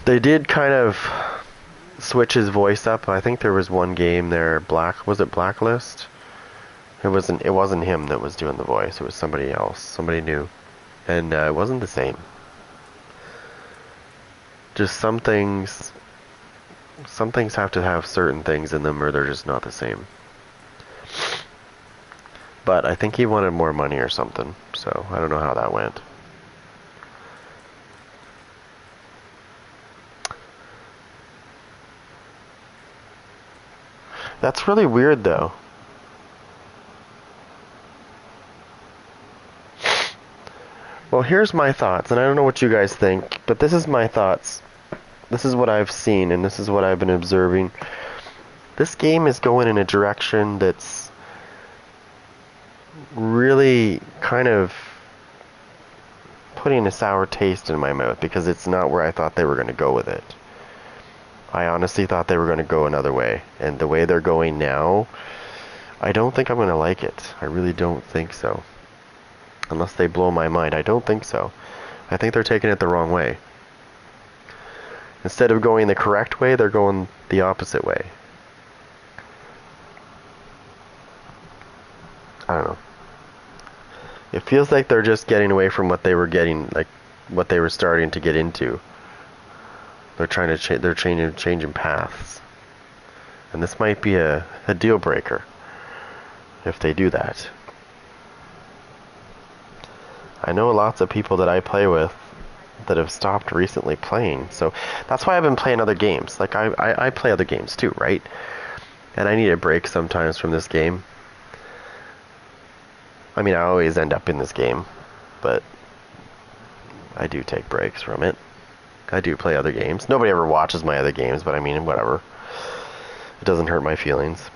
[SPEAKER 1] they did kind of switch his voice up. I think there was one game there, was it Blacklist? It wasn't him that was doing the voice. It was somebody else, somebody new, and it wasn't the same. Just some things have to have certain things in them, or they're just not the same. But I think he wanted more money or something, so I don't know how that went. That's really weird, though. Well, here's my thoughts, and I don't know what you guys think, but this is my thoughts. This is what I've seen, and this is what I've been observing. This game is going in a direction that's really kind of putting a sour taste in my mouth, because it's not where I thought they were going to go with it. I honestly thought they were going to go another way, and the way they're going now, I don't think I'm going to like it. I really don't think so. Unless they blow my mind, I don't think so. I think they're taking it the wrong way. Instead of going the correct way, they're going the opposite way. I don't know. It feels like they're just getting away from what they were getting, like what they were starting to get into. They're trying to they're changing paths, and this might be a deal breaker if they do that. I know lots of people that I play with that have stopped recently playing, so that's why I've been playing other games. Like I play other games too, right? And I need a break sometimes from this game. I mean, I always end up in this game, but I do take breaks from it. I do play other games. Nobody ever watches my other games, but I mean, whatever. It doesn't hurt my feelings.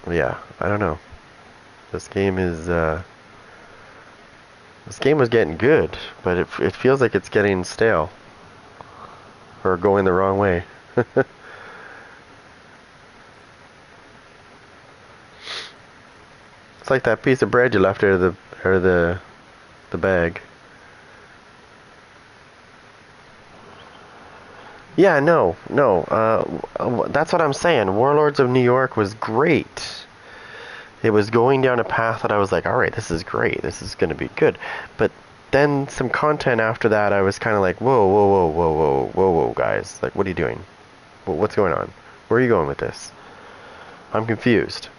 [SPEAKER 1] Yeah, I don't know. This game is, this game was getting good, but it feels like it's getting stale. Or going the wrong way. It's like that piece of bread you left out of the bag. Yeah, no. That's what I'm saying. Warlords of New York was great. It was going down a path that I was like, all right, this is great. This is going to be good. But then some content after that, I was kind of like, whoa, guys. Like, what are you doing? What's going on? Where are you going with this? I'm confused.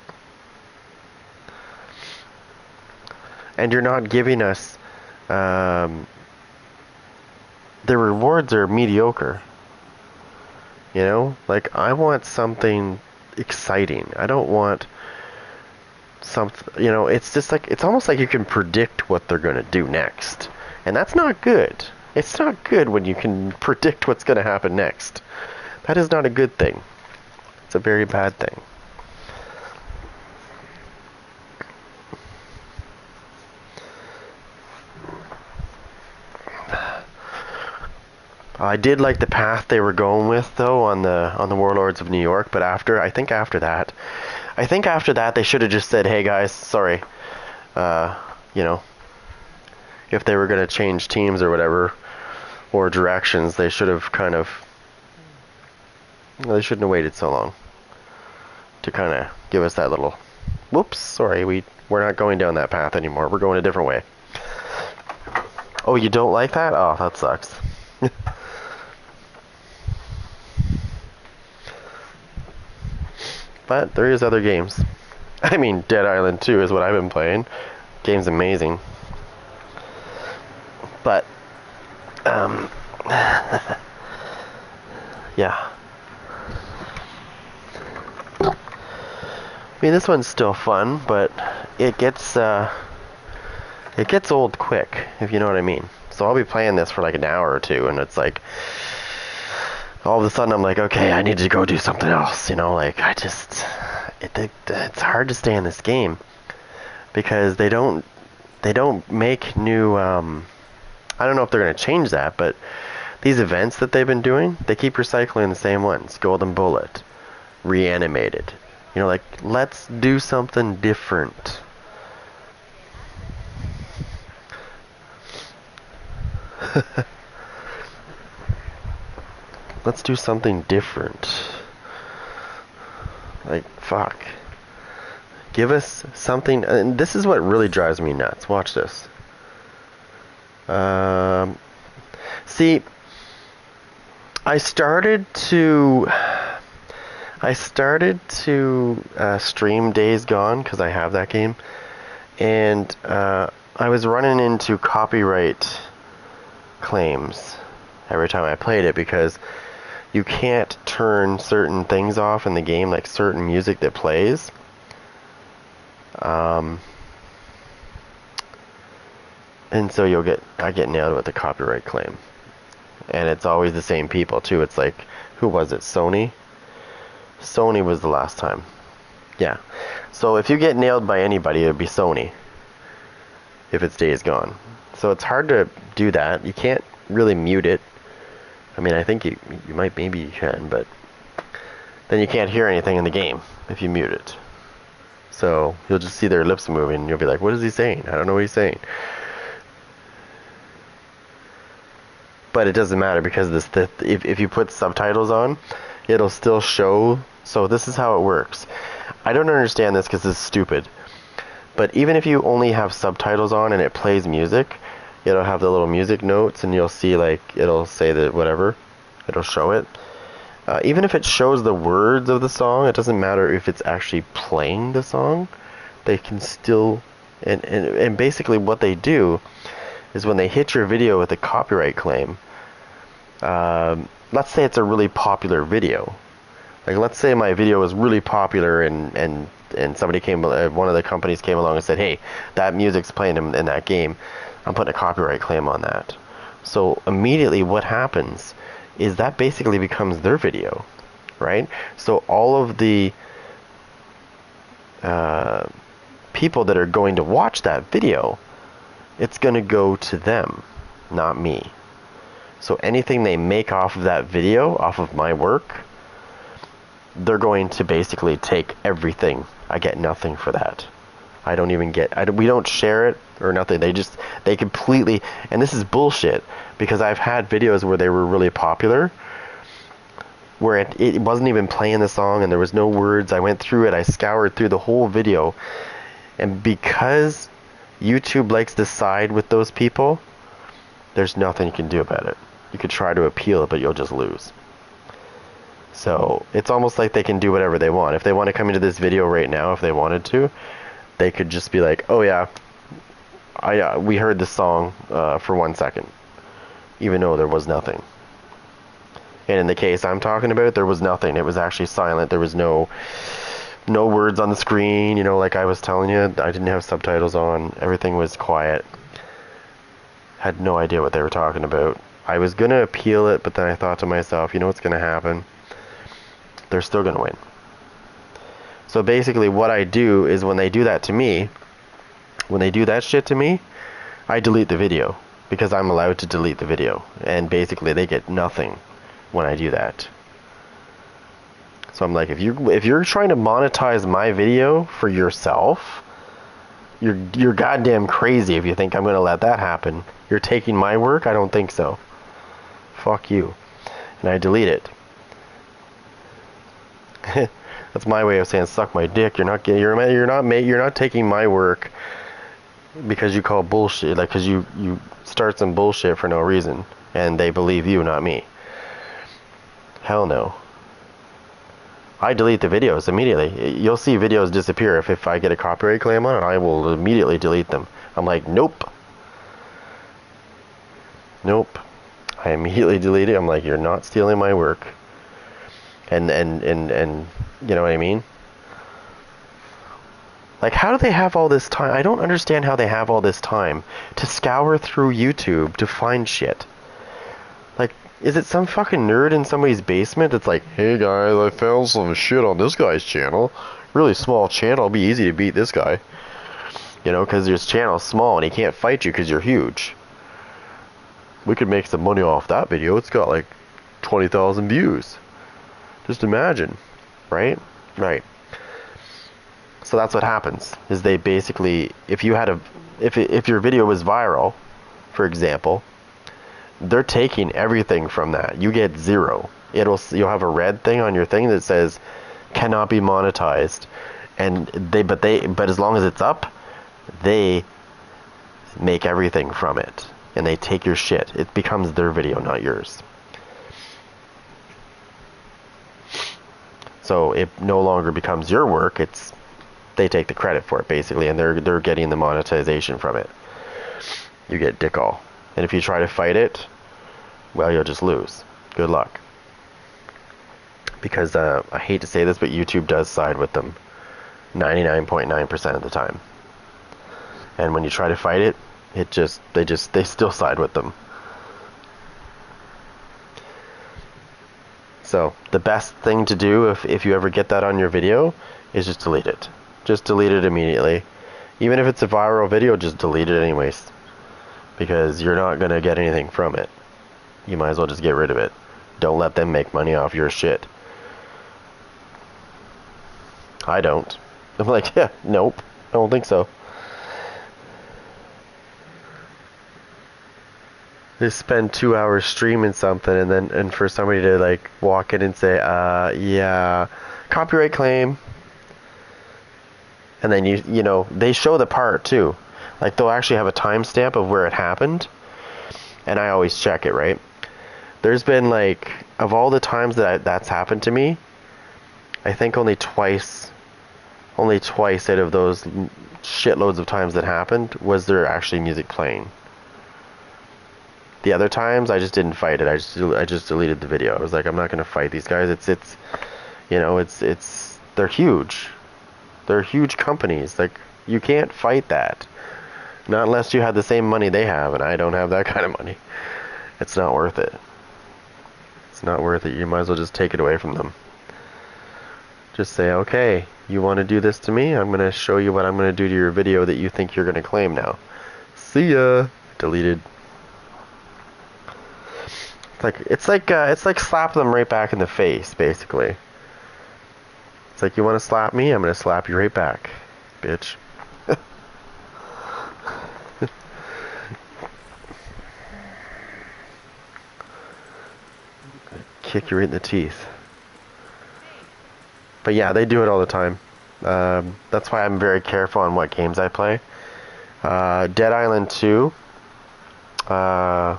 [SPEAKER 1] And you're not giving us, the rewards are mediocre. You know? Like, I want something exciting. I don't want something, it's just like, it's almost like you can predict what they're going to do next. And that's not good. It's not good when you can predict what's going to happen next. That is not a good thing. It's a very bad thing. I did like the path they were going with, though, on the Warlords of New York. But I think after that, they should have just said, "Hey guys, sorry." You know, if they were going to change teams or whatever, or directions, they should have kind of. They shouldn't have waited so long to kind of give us that little. Whoops, sorry, we're not going down that path anymore. We're going a different way. Oh, you don't like that? Oh, that sucks. But there is other games. I mean, Dead Island 2 is what I've been playing. Game's amazing. But, yeah. I mean, this one's still fun, but it gets old quick, if you know what I mean. So I'll be playing this for like an hour or two, and it's like, all of a sudden I'm like, okay, I need to go do something else, like, it's hard to stay in this game, because they don't make new, I don't know if they're going to change that, but these events that they've been doing, they keep recycling the same ones. Golden Bullet, Reanimated. Like, let's do something different. Let's do something different. Like, fuck. Give us something, and this is what really drives me nuts. Watch this. See, I started to stream Days Gone, because I have that game, and I was running into copyright claims every time I played it, because you can't turn certain things off in the game, like certain music that plays. And so I get nailed with the copyright claim. And it's always the same people too. It's like, who was it? Sony? Sony was the last time. Yeah. So if you get nailed by anybody, it would be Sony. If it's Days Gone. So it's hard to do that. You can't really mute it. I mean, I think you might, maybe you can, but then you can't hear anything in the game if you mute it. So you'll just see their lips moving, and you'll be like, what is he saying? I don't know what he's saying. But it doesn't matter, because if you put subtitles on, it'll still show. So this is how it works. I don't understand this because it's stupid. But even if you only have subtitles on and it plays music, it'll have the little music notes, and you'll see, like, it'll say that whatever. It'll show it. Even if it shows the words of the song, it doesn't matter if it's actually playing the song. They can still... And basically what they do is when they hit your video with a copyright claim, let's say it's a really popular video. Like, let's say my video was really popular, and somebody one of the companies came along and said, hey, that music's playing in that game. I'm putting a copyright claim on that. So immediately what happens is that basically becomes their video, right? So all of the people that are going to watch that video, it's going to go to them, not me. So anything they make off of that video, off of my work, they're going to basically take everything. I get nothing for that. I don't even get, we don't share it or nothing. They completely, and this is bullshit, because I've had videos where they were really popular, where it wasn't even playing the song and there was no words. I went through it, I scoured through the whole video, and because YouTube likes to side with those people, there's nothing you can do about it. You could try to appeal it, but you'll just lose. So it's almost like they can do whatever they want. If they want to come into this video right now, if they wanted to, they could just be like, oh yeah, we heard this song for 1 second, even though there was nothing. And in the case I'm talking about, there was nothing. It was actually silent. There was no words on the screen, you know, like I was telling you. I didn't have subtitles on. Everything was quiet. Had no idea what they were talking about. I was going to appeal it, but then I thought to myself, you know what's going to happen? They're still going to win. So basically what I do is when they do that to me, when they do that shit to me, I delete the video, because I'm allowed to delete the video. And basically they get nothing when I do that. So I'm like, if you're trying to monetize my video for yourself, you're goddamn crazy if you think I'm going to let that happen. You're taking my work? I don't think so. Fuck you. And I delete it. That's my way of saying suck my dick. You're not taking my work because you call bullshit, like because you start some bullshit for no reason and they believe you, not me. Hell no. I delete the videos immediately. You'll see videos disappear. If I get a copyright claim on it, I will immediately delete them. I'm like, nope. Nope. I immediately delete it. I'm like, you're not stealing my work. And you know what I mean? Like, how do they have all this time? I don't understand how they have all this time to scour through YouTube to find shit. Like, is it some fucking nerd in somebody's basement that's like, hey guys, I found some shit on this guy's channel. Really small channel, it'll be easy to beat this guy. You know, because his channel's small and he can't fight you because you're huge. We could make some money off that video. It's got like 20,000 views. Just imagine, right? Right. So that's what happens. Is they basically, if your video was viral, for example, they're taking everything from that. You get 0. You'll have a red thing on your thing that says cannot be monetized, and but as long as it's up, they make everything from it, and they take your shit. It becomes their video, not yours. So it no longer becomes your work. They take the credit for it basically, and they're getting the monetization from it. You get dick all. And if you try to fight it, well, you'll just lose. Good luck. Because I hate to say this, but YouTube does side with them 99.9% of the time. And when you try to fight it, they still side with them. So the best thing to do if you ever get that on your video is just delete it. Just delete it immediately. Even if it's a viral video, just delete it anyways. Because you're not going to get anything from it. You might as well just get rid of it. Don't let them make money off your shit. I don't. I'm like, yeah, nope. I don't think so. They spend 2 hours streaming something and for somebody to like walk in and say, yeah, copyright claim. And then you know, they show the part too. Like they'll actually have a timestamp of where it happened. And I always check it, right? There's been like, of all the times that's happened to me, I think only twice out of those shitloads of times that happened was there actually music playing. The other times I just didn't fight it. I just deleted the video. I was like, I'm not going to fight these guys. It's you know, they're huge. They're huge companies. Like, you can't fight that. Not unless you have the same money they have, and I don't have that kind of money. It's not worth it. It's not worth it. You might as well just take it away from them. Just say, okay, you want to do this to me? I'm going to show you what I'm going to do to your video that you think you're going to claim now. See ya. Deleted. It's like slap them right back in the face, basically. It's like, you want to slap me? I'm going to slap you right back, bitch. Kick you right in the teeth. But yeah, they do it all the time. That's why I'm very careful on what games I play. Dead Island 2. I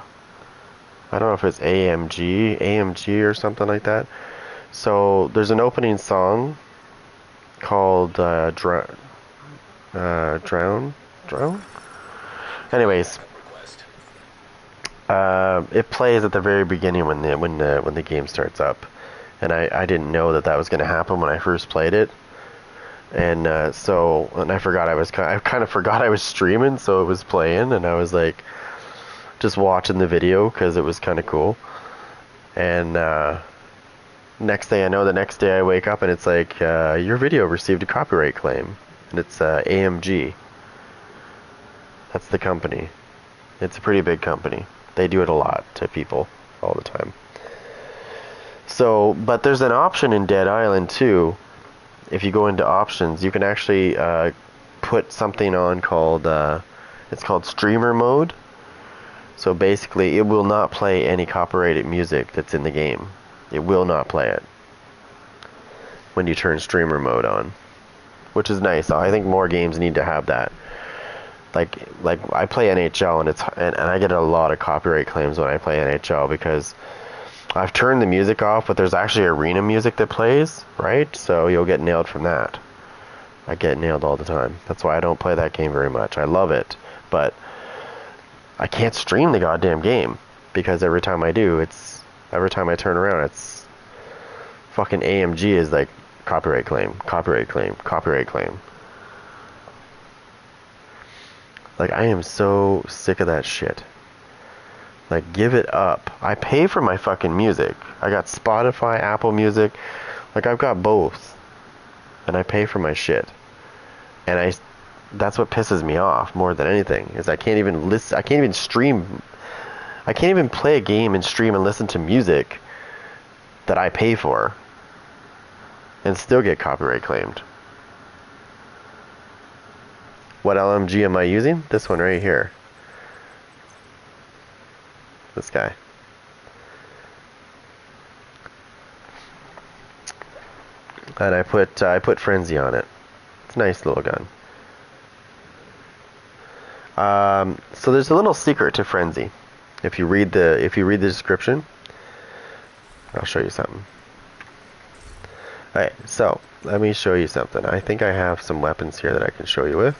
[SPEAKER 1] don't know if it's AMG or something like that. So there's an opening song called Drown. Anyways, it plays at the very beginning when the game starts up, and I didn't know that was going to happen when I first played it, and I forgot I kind of forgot I was streaming, so it was playing, and I was like just watching the video because it was kind of cool, and next thing I know, the next day I wake up and it's like, your video received a copyright claim, and it's AMG. That's the company. It's a pretty big company. They do it a lot to people all the time. So, but there's an option in Dead Island 2. If you go into options, you can actually put something on called it's called streamer mode. So basically, it will not play any copyrighted music that's in the game. It will not play it when you turn streamer mode on, which is nice. I think more games need to have that. Like I play NHL and I get a lot of copyright claims when I play NHL because I've turned the music off, but there's actually arena music that plays, right? So you'll get nailed from that. I get nailed all the time. That's why I don't play that game very much. I love it, but I can't stream the goddamn game because every time I turn around, it's fucking AMG is like copyright claim, copyright claim, copyright claim. Like, I am so sick of that shit. Like, give it up. I pay for my fucking music. I got Spotify, Apple Music. Like, I've got both. And I pay for my shit. And that's what pisses me off more than anything, is I can't even listen. I can't even stream. I can't even play a game and stream and listen to music that I pay for and still get copyright claimed. What LMG am I using? This one right here. This guy. And I put Frenzy on it. It's a nice little gun. So there's a little secret to Frenzy. If you read the description, I'll show you something. Alright, so let me show you something. I think I have some weapons here that I can show you with.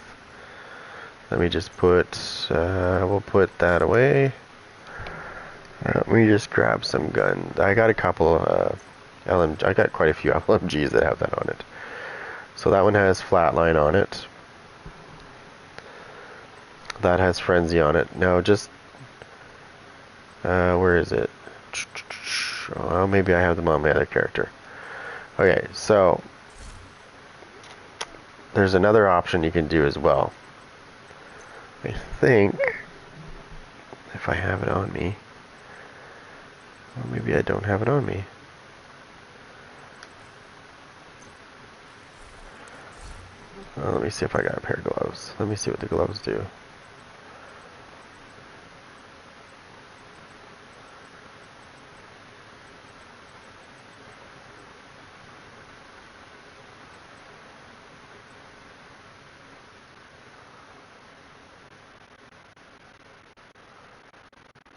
[SPEAKER 1] Let me just we'll put that away. Let me just grab some guns. I got a couple I got quite a few LMGs that have that on it. So that one has Flatline on it. That has Frenzy on it. Now just where is it? Oh, maybe I have them on my other character. Okay, so there's another option you can do as well. I think if I have it on me, or maybe I don't have it on me. Let me see if I got a pair of gloves. Let me see what the gloves do.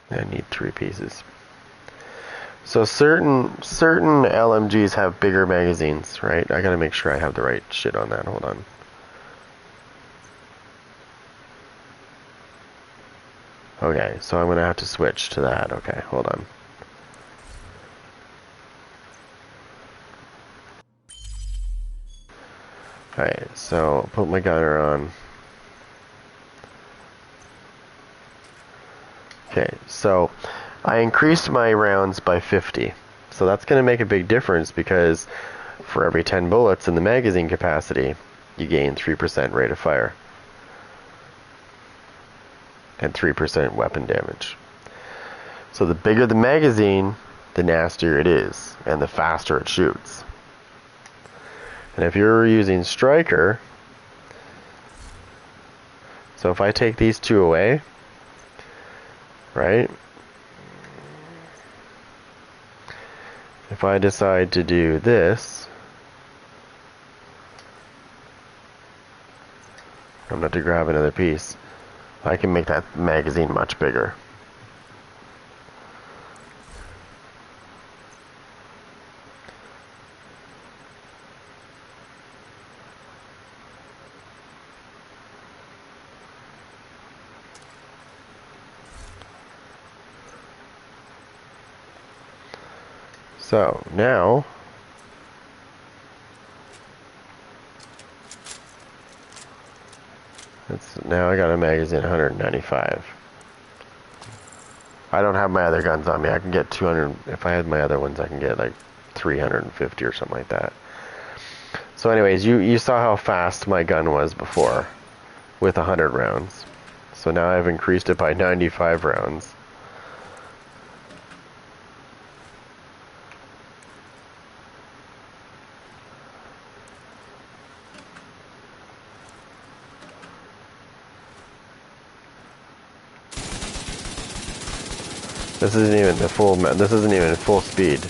[SPEAKER 1] I need 3 pieces. So certain LMGs have bigger magazines, right? I gotta make sure I have the right shit on that. Hold on. Okay, so I'm gonna have to switch to that. Okay, hold on. Alright, so put my gunner on. Okay, so I increased my rounds by 50. So that's going to make a big difference because For every 10 bullets in the magazine capacity, you gain 3% rate of fire and 3% weapon damage. So the bigger the magazine, the nastier it is, and the faster it shoots. And if you're using Striker, so if I take these two away, right? If I decide to do this, I'm going to have to grab another piece. I can make that magazine much bigger. So now now I got a magazine 195. I don't have my other guns on me. I can get 200. If I had my other ones, I can get like 350 or something like that. So anyways, you saw how fast my gun was before with 100 rounds. So now I've increased it by 95 rounds. This isn't even the full. This isn't even full speed.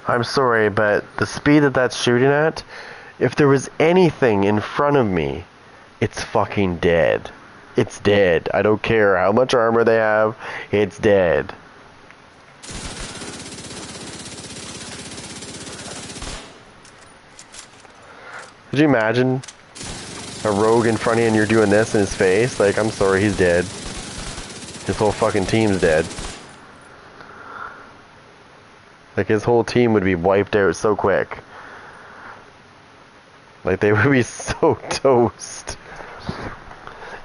[SPEAKER 1] I'm sorry, but the speed that that's shooting at, if there was anything in front of me, it's fucking dead. It's dead. I don't care how much armor they have, it's dead. Could you imagine a rogue in front of you and you're doing this in his face? Like, I'm sorry, he's dead. His whole fucking team's dead. Like, his whole team would be wiped out so quick. Like, they would be so toast.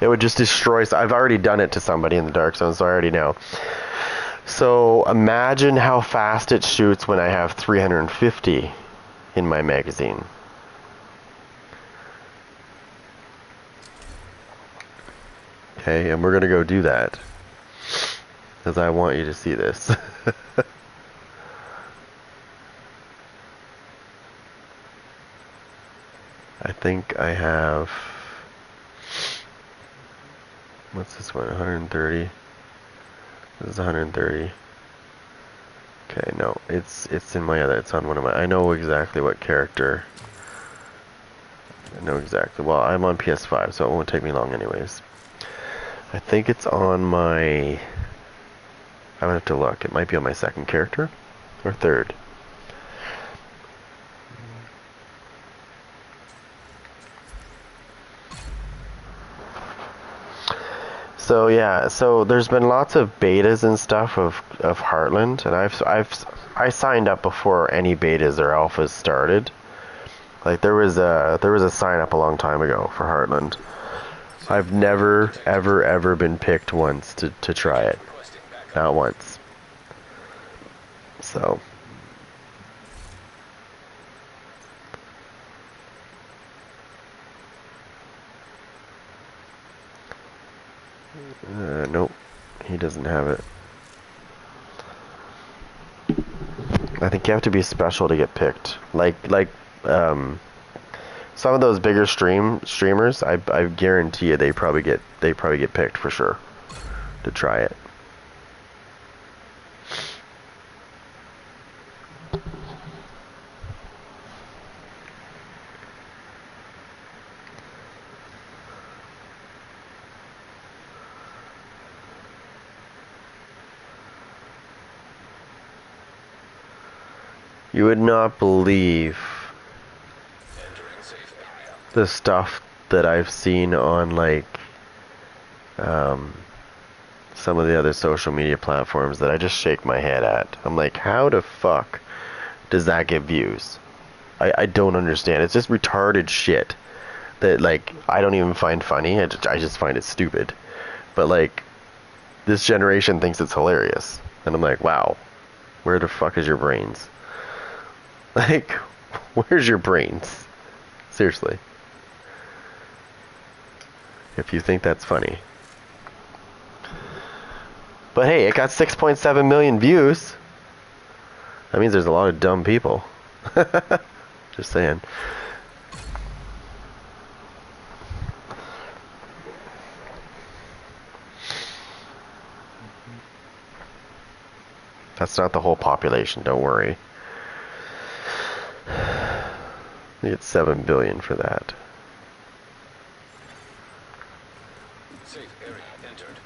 [SPEAKER 1] It would just destroy. I've already done it to somebody in the Dark Zone, so I already know. So, imagine how fast it shoots when I have 350 in my magazine. Okay, and we're going to go do that. Because I want you to see this. I think I have, what's this one, 130? This is 130. Okay, no, it's in my other, it's on one of my, I know exactly what character. I know exactly, well, I'm on PS5, so it won't take me long anyways. I think it's on my, I would have to look, it might be on my second character, or third. So yeah, so there's been lots of betas and stuff of Heartland, and I signed up before any betas or alphas started. Like there was a sign up a long time ago for Heartland. I've never ever been picked once to try it, not once. So. Nope, he doesn't have it. I think you have to be special to get picked. Like some of those bigger streamers, I guarantee you they probably get picked for sure to try it. You would not believe
[SPEAKER 2] Entering safe area.
[SPEAKER 1] the stuff that I've seen on like some of the other social media platforms that I just shake my head at. I'm like, how the fuck does that get views? I don't understand. It's just retarded shit that like I don't even find funny. I just find it stupid. But like this generation thinks it's hilarious, and I'm like, wow, where the fuck is your brains? Like, where's your brains? Seriously. If you think that's funny. But hey, it got 6.7 million views. That means there's a lot of dumb people. Just saying. That's not the whole population, don't worry. You get 7 billion for that.
[SPEAKER 2] Safe area entered.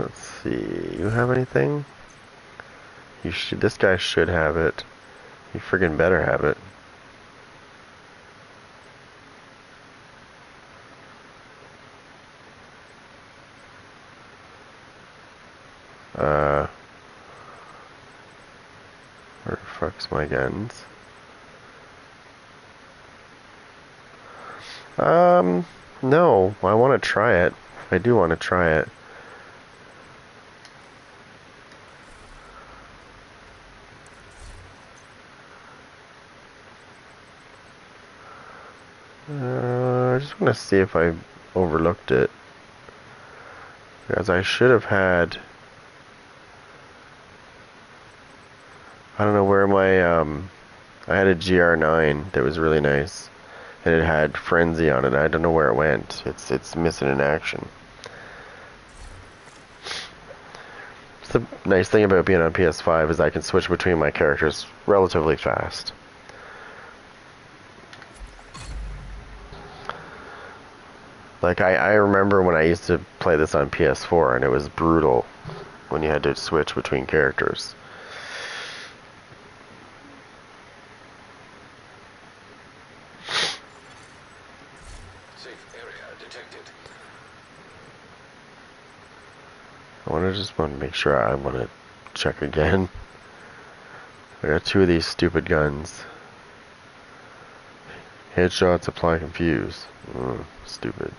[SPEAKER 1] Let's see. You have anything? You should. This guy should have it. You friggin' better have it. Where the fuck's my guns? No. I want to try it. I do want to try it. I just want to see if I overlooked it. Because I should have had... I don't know where my, I had a GR9 that was really nice. And it had Frenzy on it. I don't know where it went. It's missing in action. The nice thing about being on PS5 is I can switch between my characters relatively fast. Like, I remember when I used to play this on PS4, and it was brutal when you had to switch between characters.
[SPEAKER 2] Safe area detected.
[SPEAKER 1] I just want to make sure I want to check again. I got 2 of these stupid guns. Headshots apply confuse. Stupid.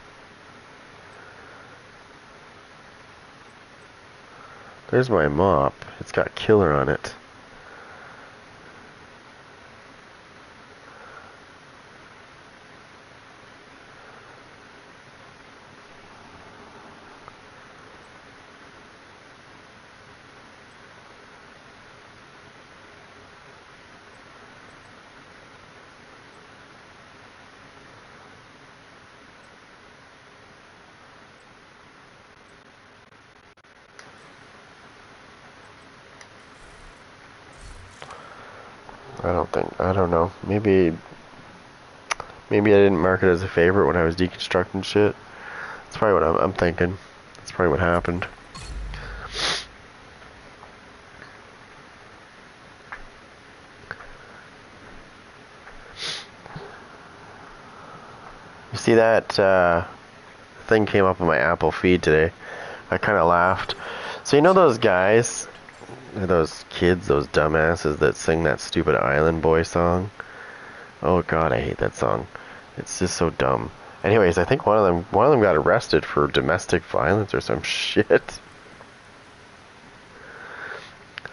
[SPEAKER 1] There's my mop. It's got killer on it. I don't know. Maybe I didn't mark it as a favorite when I was deconstructing shit. That's probably what I'm thinking. That's probably what happened. You see that thing came up on my Apple feed today. I kind of laughed. So you know those guys, those kids, those dumbasses that sing that stupid Island Boy song? Oh god, I hate that song. It's just so dumb. Anyways, I think one of them got arrested for domestic violence or some shit.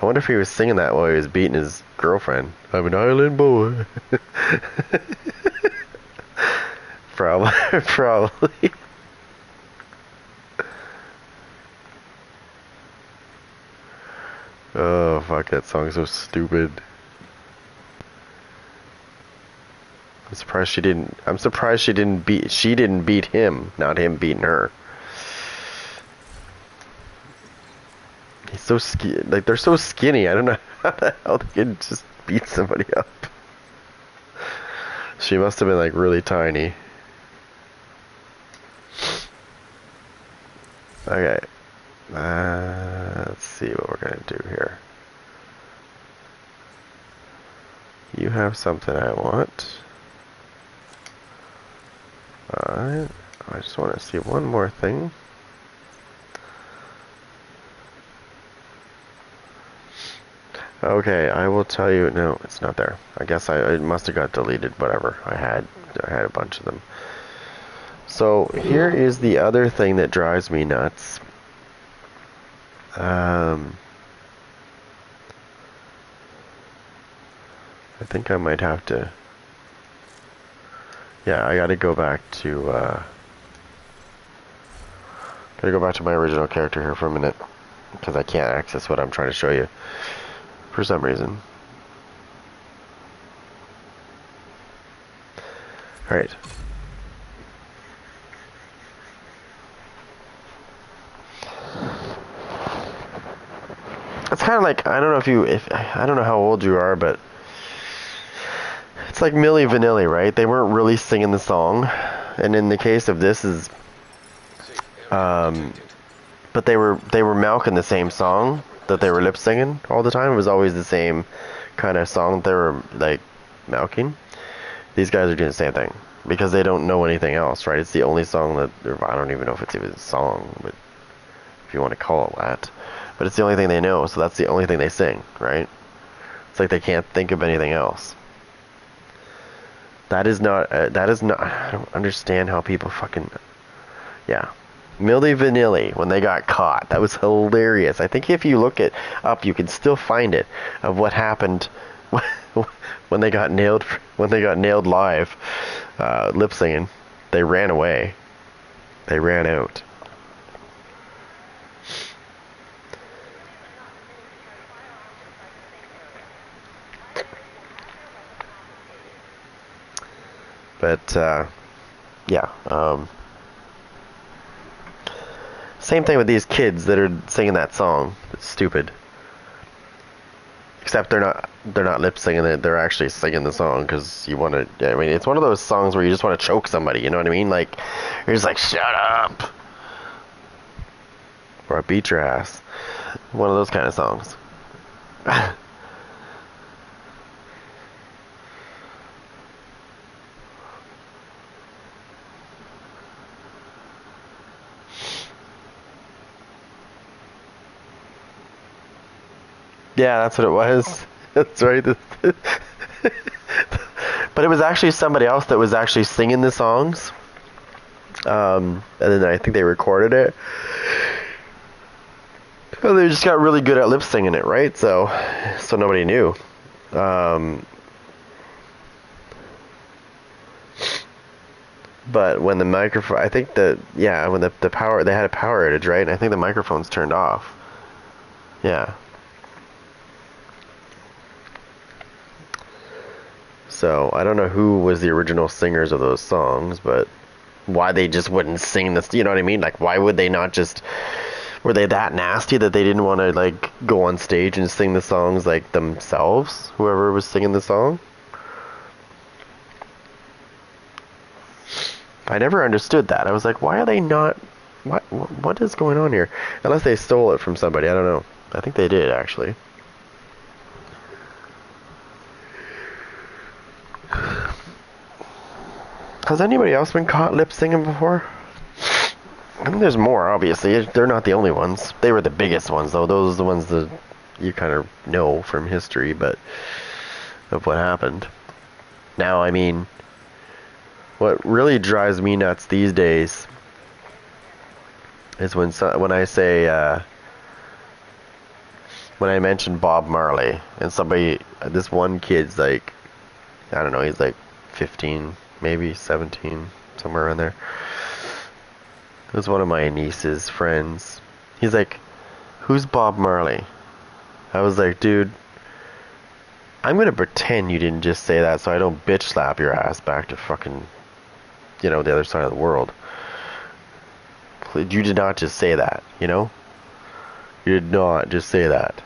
[SPEAKER 1] I wonder if he was singing that while he was beating his girlfriend. I'm an island boy. Probably. Oh fuck, that song's so stupid. I'm surprised she didn't beat him, not him beating her. He's so like they're so skinny. I don't know how the hell they can just beat somebody up. She must have been like really tiny. Okay. Let's see what we're gonna do here. You have something I want. Alright. I just want to see one more thing. Okay, I will tell you. No, it's not there. I guess it must have got deleted. Whatever. I had a bunch of them. So here is the other thing that drives me nuts. I think I might have to. Yeah, I got to go back to. Gotta go back to my original character here for a minute because I can't access what I'm trying to show you for some reason. All right. It's kind of like, I don't know if I don't know how old you are, but it's like Milli Vanilli, right? They weren't really singing the song, and in the case of this is, but they were milking the same song that they were lip singing all the time. It was always the same kind of song they were like milking. These guys are doing the same thing because they don't know anything else, right? It's the only song that I don't even know if it's even a song, but if you want to call it that. But it's the only thing they know, so that's the only thing they sing, right? It's like they can't think of anything else. That is not, I don't understand how people fucking, yeah. Milli Vanilli, when they got caught, that was hilarious. I think if you look it up, you can still find it, of what happened when they got nailed live, lip singing. They ran away. They ran out. But, yeah, same thing with these kids that are singing that song. It's stupid. Except they're not lip singing it, they're actually singing the song because you want to, I mean, it's one of those songs where you just want to choke somebody, you know what I mean? Like, you're just like, shut up! Or I beat your ass. One of those kind of songs. Yeah, that's what it was. That's right. But it was actually somebody else that was actually singing the songs. And then I think they recorded it. Well, they just got really good at lip singing it, right? So nobody knew. But when the microphone, I think when the power, they had a power outage, right? And I think the microphone's turned off. Yeah. So I don't know who was the original singers of those songs, but why they just wouldn't sing this, you know what I mean? Like, why would they not just, were they that nasty that they didn't want to, like, go on stage and sing the songs, like, themselves? Whoever was singing the song? I never understood that. I was like, why are they not, what is going on here? Unless they stole it from somebody, I don't know. I think they did, actually. Has anybody else been caught lip singing before? I mean, there's more, obviously. They're not the only ones. They were the biggest ones, though. Those are the ones that you kind of know from history, but of what happened. Now, I mean, what really drives me nuts these days is when I say, when I mention Bob Marley, and this one kid's like, I don't know, he's like 15, maybe 17, somewhere around there. It was one of my niece's friends. He's like, who's Bob Marley? I was like, dude, I'm gonna pretend you didn't just say that so I don't bitch slap your ass back to fucking, the other side of the world. You did not just say that, you know? You did not just say that.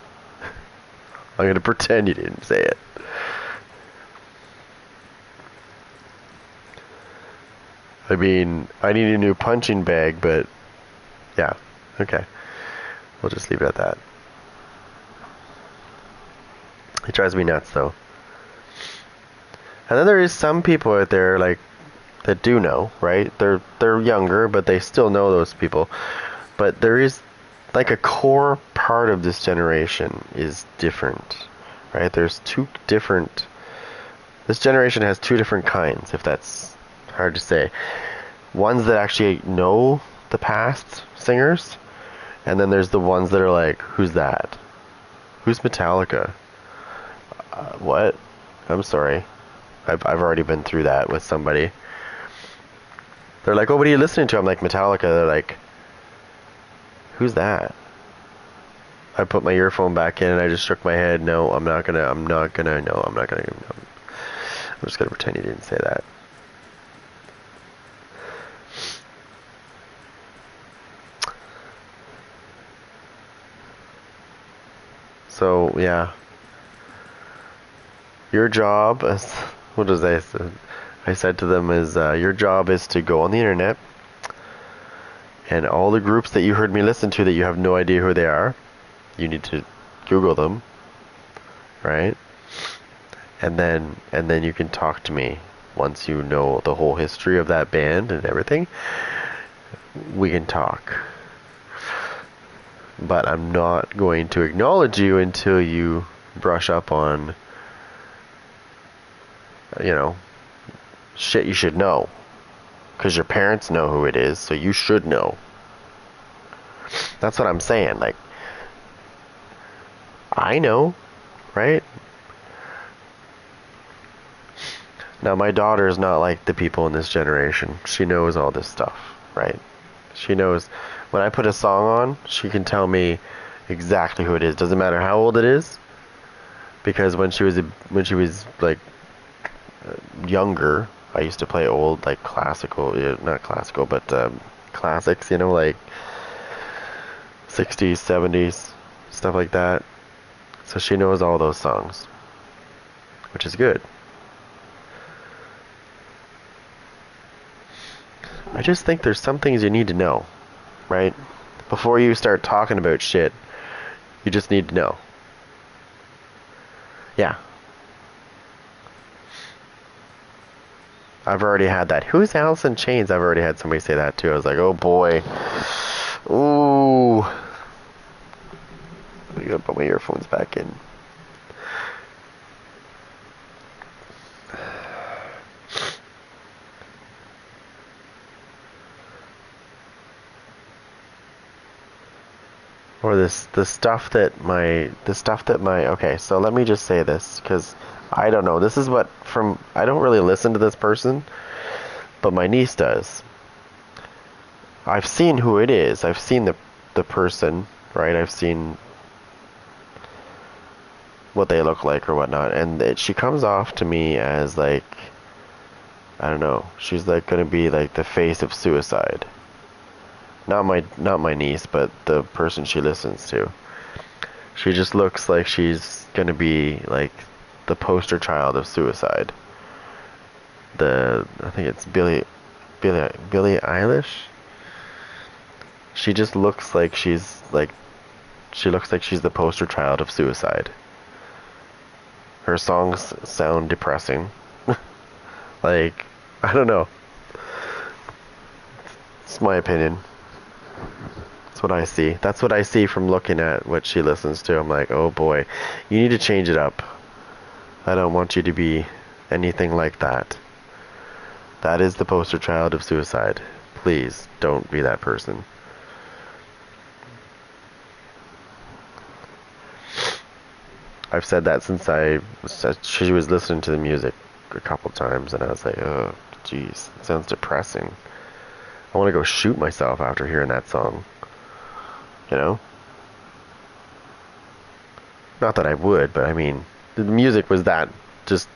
[SPEAKER 1] I'm gonna pretend you didn't say it. I mean, I need a new punching bag, but yeah, okay. We'll just leave it at that. It drives me nuts, though. And then there is some people out there, like, that do know, right? They're younger, but they still know those people. But there is, like, a core part of this generation is different, right? There's two different... This generation has two different kinds, if that's hard to say. Ones that actually know the past singers, and then there's the ones that are like, who's that? Who's Metallica? What? I'm sorry. I've already been through that with somebody. They're like, oh, what are you listening to? I'm like, Metallica. They're like, who's that? I put my earphone back in and I just shook my head. No, I'm not gonna, no, I'm not gonna, no. I'm just gonna pretend you didn't say that. So, yeah. Your job, as, what was I said to them is, your job is to go on the internet, and all the groups that you heard me listen to that you have no idea who they are, you need to Google them, right? And then you can talk to me once you know the whole history of that band and everything. We can talk. But I'm not going to acknowledge you until you brush up on, you know, shit you should know. Because your parents know who it is, so you should know. That's what I'm saying. Like, I know, right? Now, my daughter is not like the people in this generation. She knows all this stuff, right? She knows when I put a song on, she can tell me exactly who it is. Doesn't matter how old it is, because when she was like younger, I used to play old, like classical, not classical, but classics, you know, like 60s, 70s, stuff like that. So she knows all those songs, which is good. I just think there's some things you need to know, right? Before you start talking about shit, you just need to know. Yeah. I've already had that. Who's Alice in Chains? I've already had somebody say that too. I was like, oh boy. Ooh. I gotta put my earphones back in. Or the stuff that my okay, so let me just say this, because I don't know. This is what I don't really listen to this person, but my niece does. I've seen who it is. I've seen the person, right? I've seen what they look like or whatnot, and she comes off to me as like, I don't know. She's like gonna be like the face of suicide. Not my niece, but the person she listens to. She just looks like she's gonna be like the poster child of suicide. I think it's Billie Eilish. She just looks like she looks like she's the poster child of suicide. Her songs sound depressing. Like, I don't know. It's my opinion. That's what I see. That's what I see from looking at what she listens to. I'm like, oh boy, you need to change it up. I don't want you to be anything like that. That is the poster child of suicide. Please, don't be that person. I've said that since she was listening to the music a couple times, and I was like, oh, jeez, it sounds depressing. I want to go shoot myself after hearing that song. You know? Not that I would, but I mean, the music was that just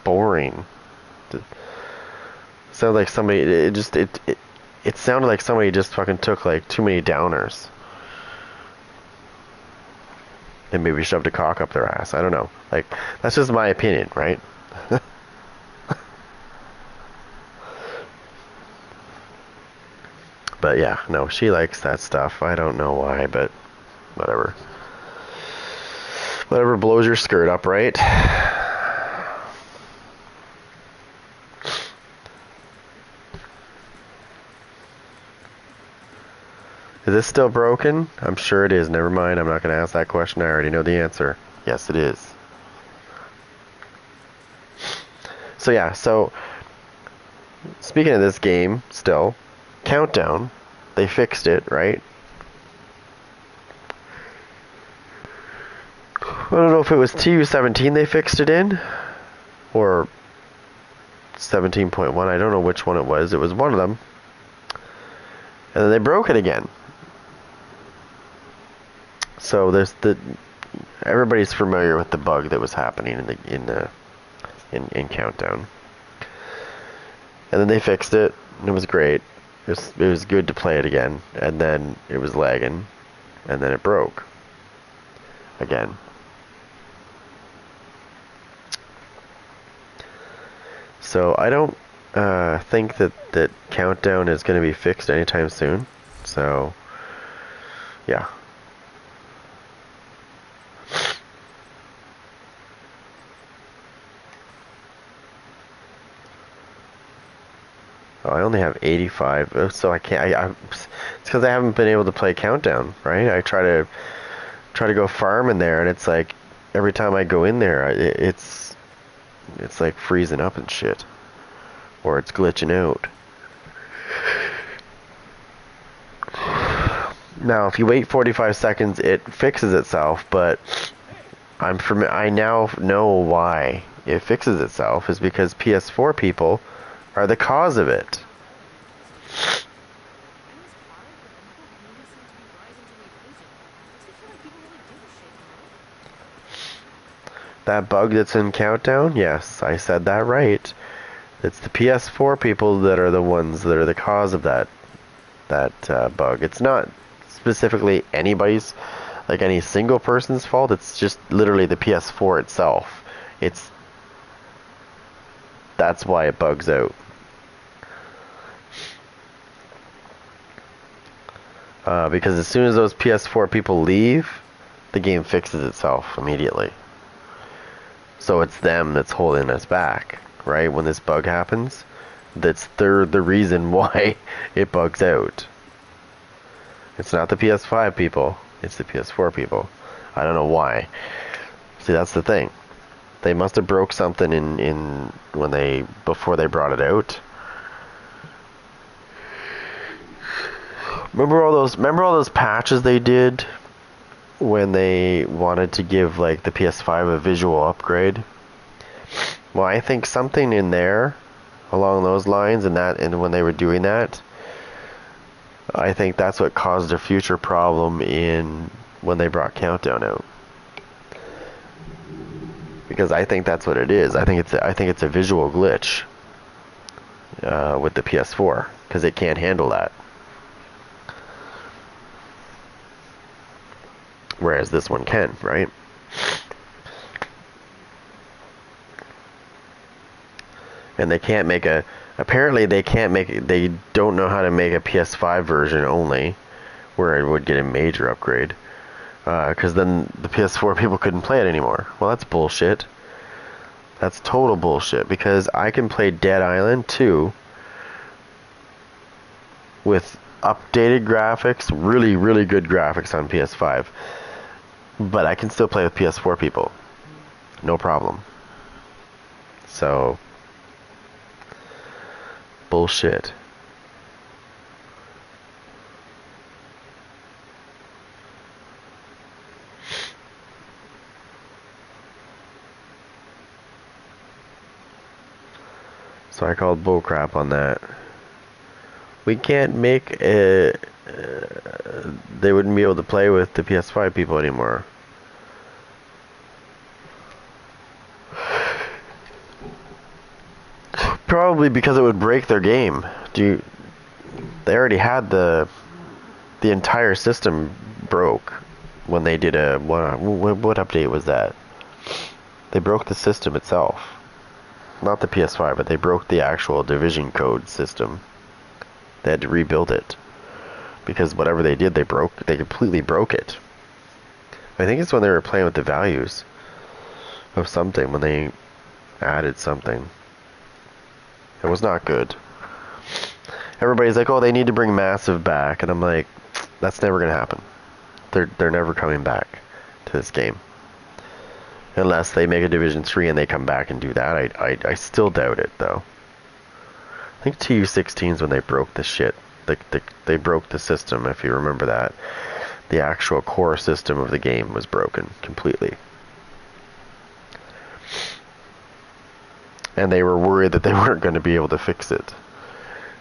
[SPEAKER 1] boring. It sounded like somebody, it sounded like somebody just fucking took like too many downers. And maybe shoved a cock up their ass. I don't know. Like, that's just my opinion, right? But yeah, no, she likes that stuff. I don't know why, but whatever. Whatever blows your skirt up, right? Is this still broken? I'm sure it is. Never mind. I'm not going to ask that question. I already know the answer. Yes, it is. So yeah, so speaking of this game, still, Countdown, they fixed it, right? I don't know if it was TU17 they fixed it in, or 17.1. I don't know which one it was. It was one of them. And then they broke it again. So there's everybody's familiar with the bug that was happening in Countdown. And then they fixed it, and it was great. It was good to play it again, and then it was lagging, and then it broke again. So I don't think that Countdown is going to be fixed anytime soon. So yeah. Oh, I only have 85, so I can't. It's because I haven't been able to play Countdown, right? I try to go farm in there, and it's like every time I go in there, it's like freezing up and shit, or it's glitching out. Now, if you wait 45 seconds, it fixes itself, but I now know why it fixes itself is because PS4 people are the cause of it. That bug that's in Countdown? Yes, I said that right. It's the PS4 people that are the ones that are the cause of that bug. It's not specifically anybody's, like any single person's fault. It's just literally the PS4 itself. That's why it bugs out. Because as soon as those PS4 people leave, the game fixes itself immediately. So it's them that's holding us back, right? When this bug happens, they're the reason why it bugs out. It's not the PS5 people, it's the PS4 people. I don't know why. See, that's the thing. They must have broke something before they brought it out. Remember all those patches they did when they wanted to give like the PS5 a visual upgrade? Well, I think something in there along those lines and when they were doing that, I think that's what caused a future problem when they brought Countdown out. Because I think that's what it is. I think it's a visual glitch with the PS4 because it can't handle that. Whereas this one can, right? And they can't make apparently they don't know how to make a PS5 version only, where it would get a major upgrade. Because then the PS4 people couldn't play it anymore. Well, that's bullshit. That's total bullshit, because I can play Dead Island 2 with updated graphics, really, really good graphics on PS5. But I can still play with PS4 people. No problem. So, bullshit. So I called bullcrap on that. We can't make a... they wouldn't be able to play with the PS5 people anymore. Probably because it would break their game. They already had the entire system broke when they did what update was that? They broke the system itself. Not the PS5, but they broke the actual Division code system. They had to rebuild it. because whatever they did, they completely broke it. I think it's when they were playing with the values of something, when they added something. It was not good. Everybody's like, oh, they need to bring Massive back, and I'm like, that's never gonna happen. They're never coming back to this game. Unless they make a Division 3 and they come back and do that. I still doubt it, though. I think TU16 is when they broke the shit. They broke the system, if you remember that. The actual core system of the game was broken completely. And they were worried that they weren't going to be able to fix it.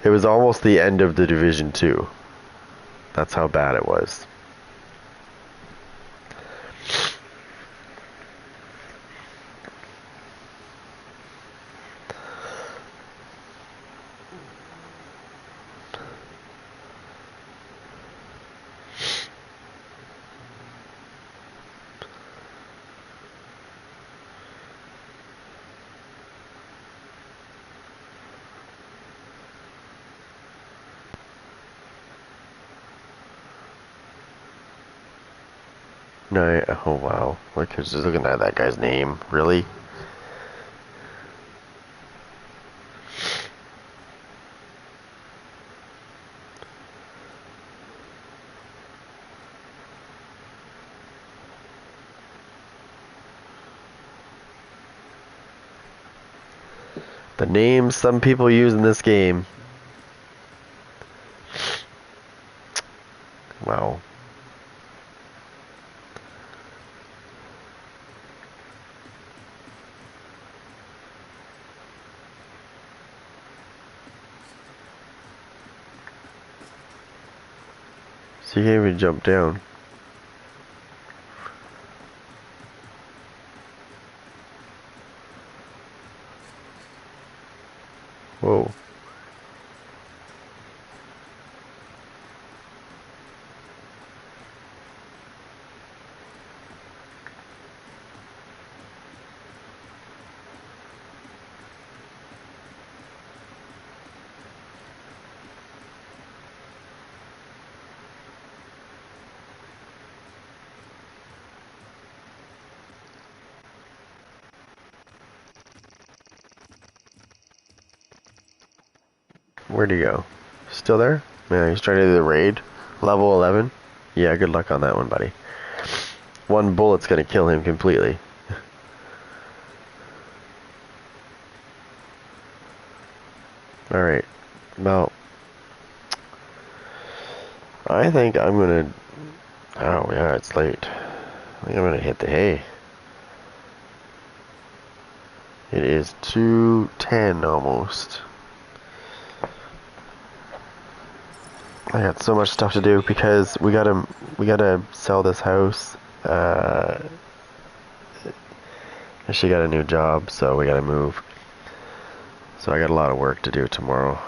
[SPEAKER 1] It was almost the end of the Division 2. That's how bad it was. No, oh wow. Like, I was just looking at that guy's name. Really? The names some people use in this game. Wow. So you can't even jump down. Whoa. Where'd he go? Still there? Yeah, he's trying to do the raid. Level 11. Yeah, good luck on that one, buddy. One bullet's gonna kill him completely. Alright. Well, I think I'm gonna... Oh, yeah, it's late. I think I'm gonna hit the hay. It is 2:10 almost. I got so much stuff to do because we gotta sell this house. She got a new job, so we gotta move. So I got a lot of work to do tomorrow.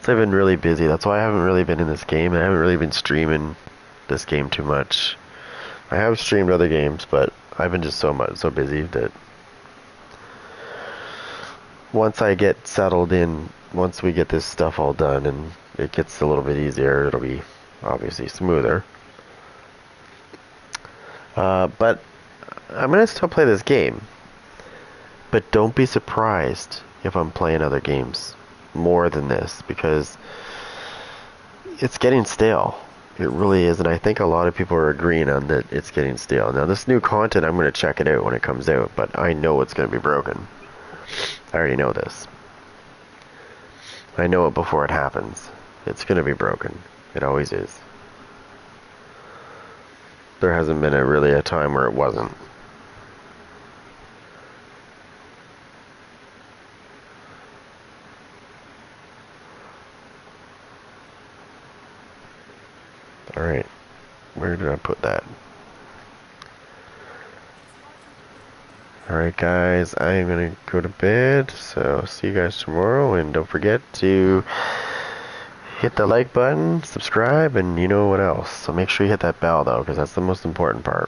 [SPEAKER 1] So I've been really busy. That's why I haven't really been in this game. I haven't really been streaming this game too much. I have streamed other games, but I've been just so busy that once I get settled in, once we get this stuff all done and it gets a little bit easier, it'll be obviously smoother. But I'm gonna still play this game. But don't be surprised if I'm playing other games more than this, because it's getting stale. It really is, and I think a lot of people are agreeing on that it's getting stale. Now, this new content, I'm going to check it out when it comes out, but I know it's going to be broken. I already know this. I know it before it happens. It's going to be broken. It always is. There hasn't been really a time where it wasn't. Alright, where did I put that? Alright guys, I am gonna go to bed, so see you guys tomorrow, and don't forget to hit the like button, subscribe, and you know what else. So make sure you hit that bell though, because that's the most important part.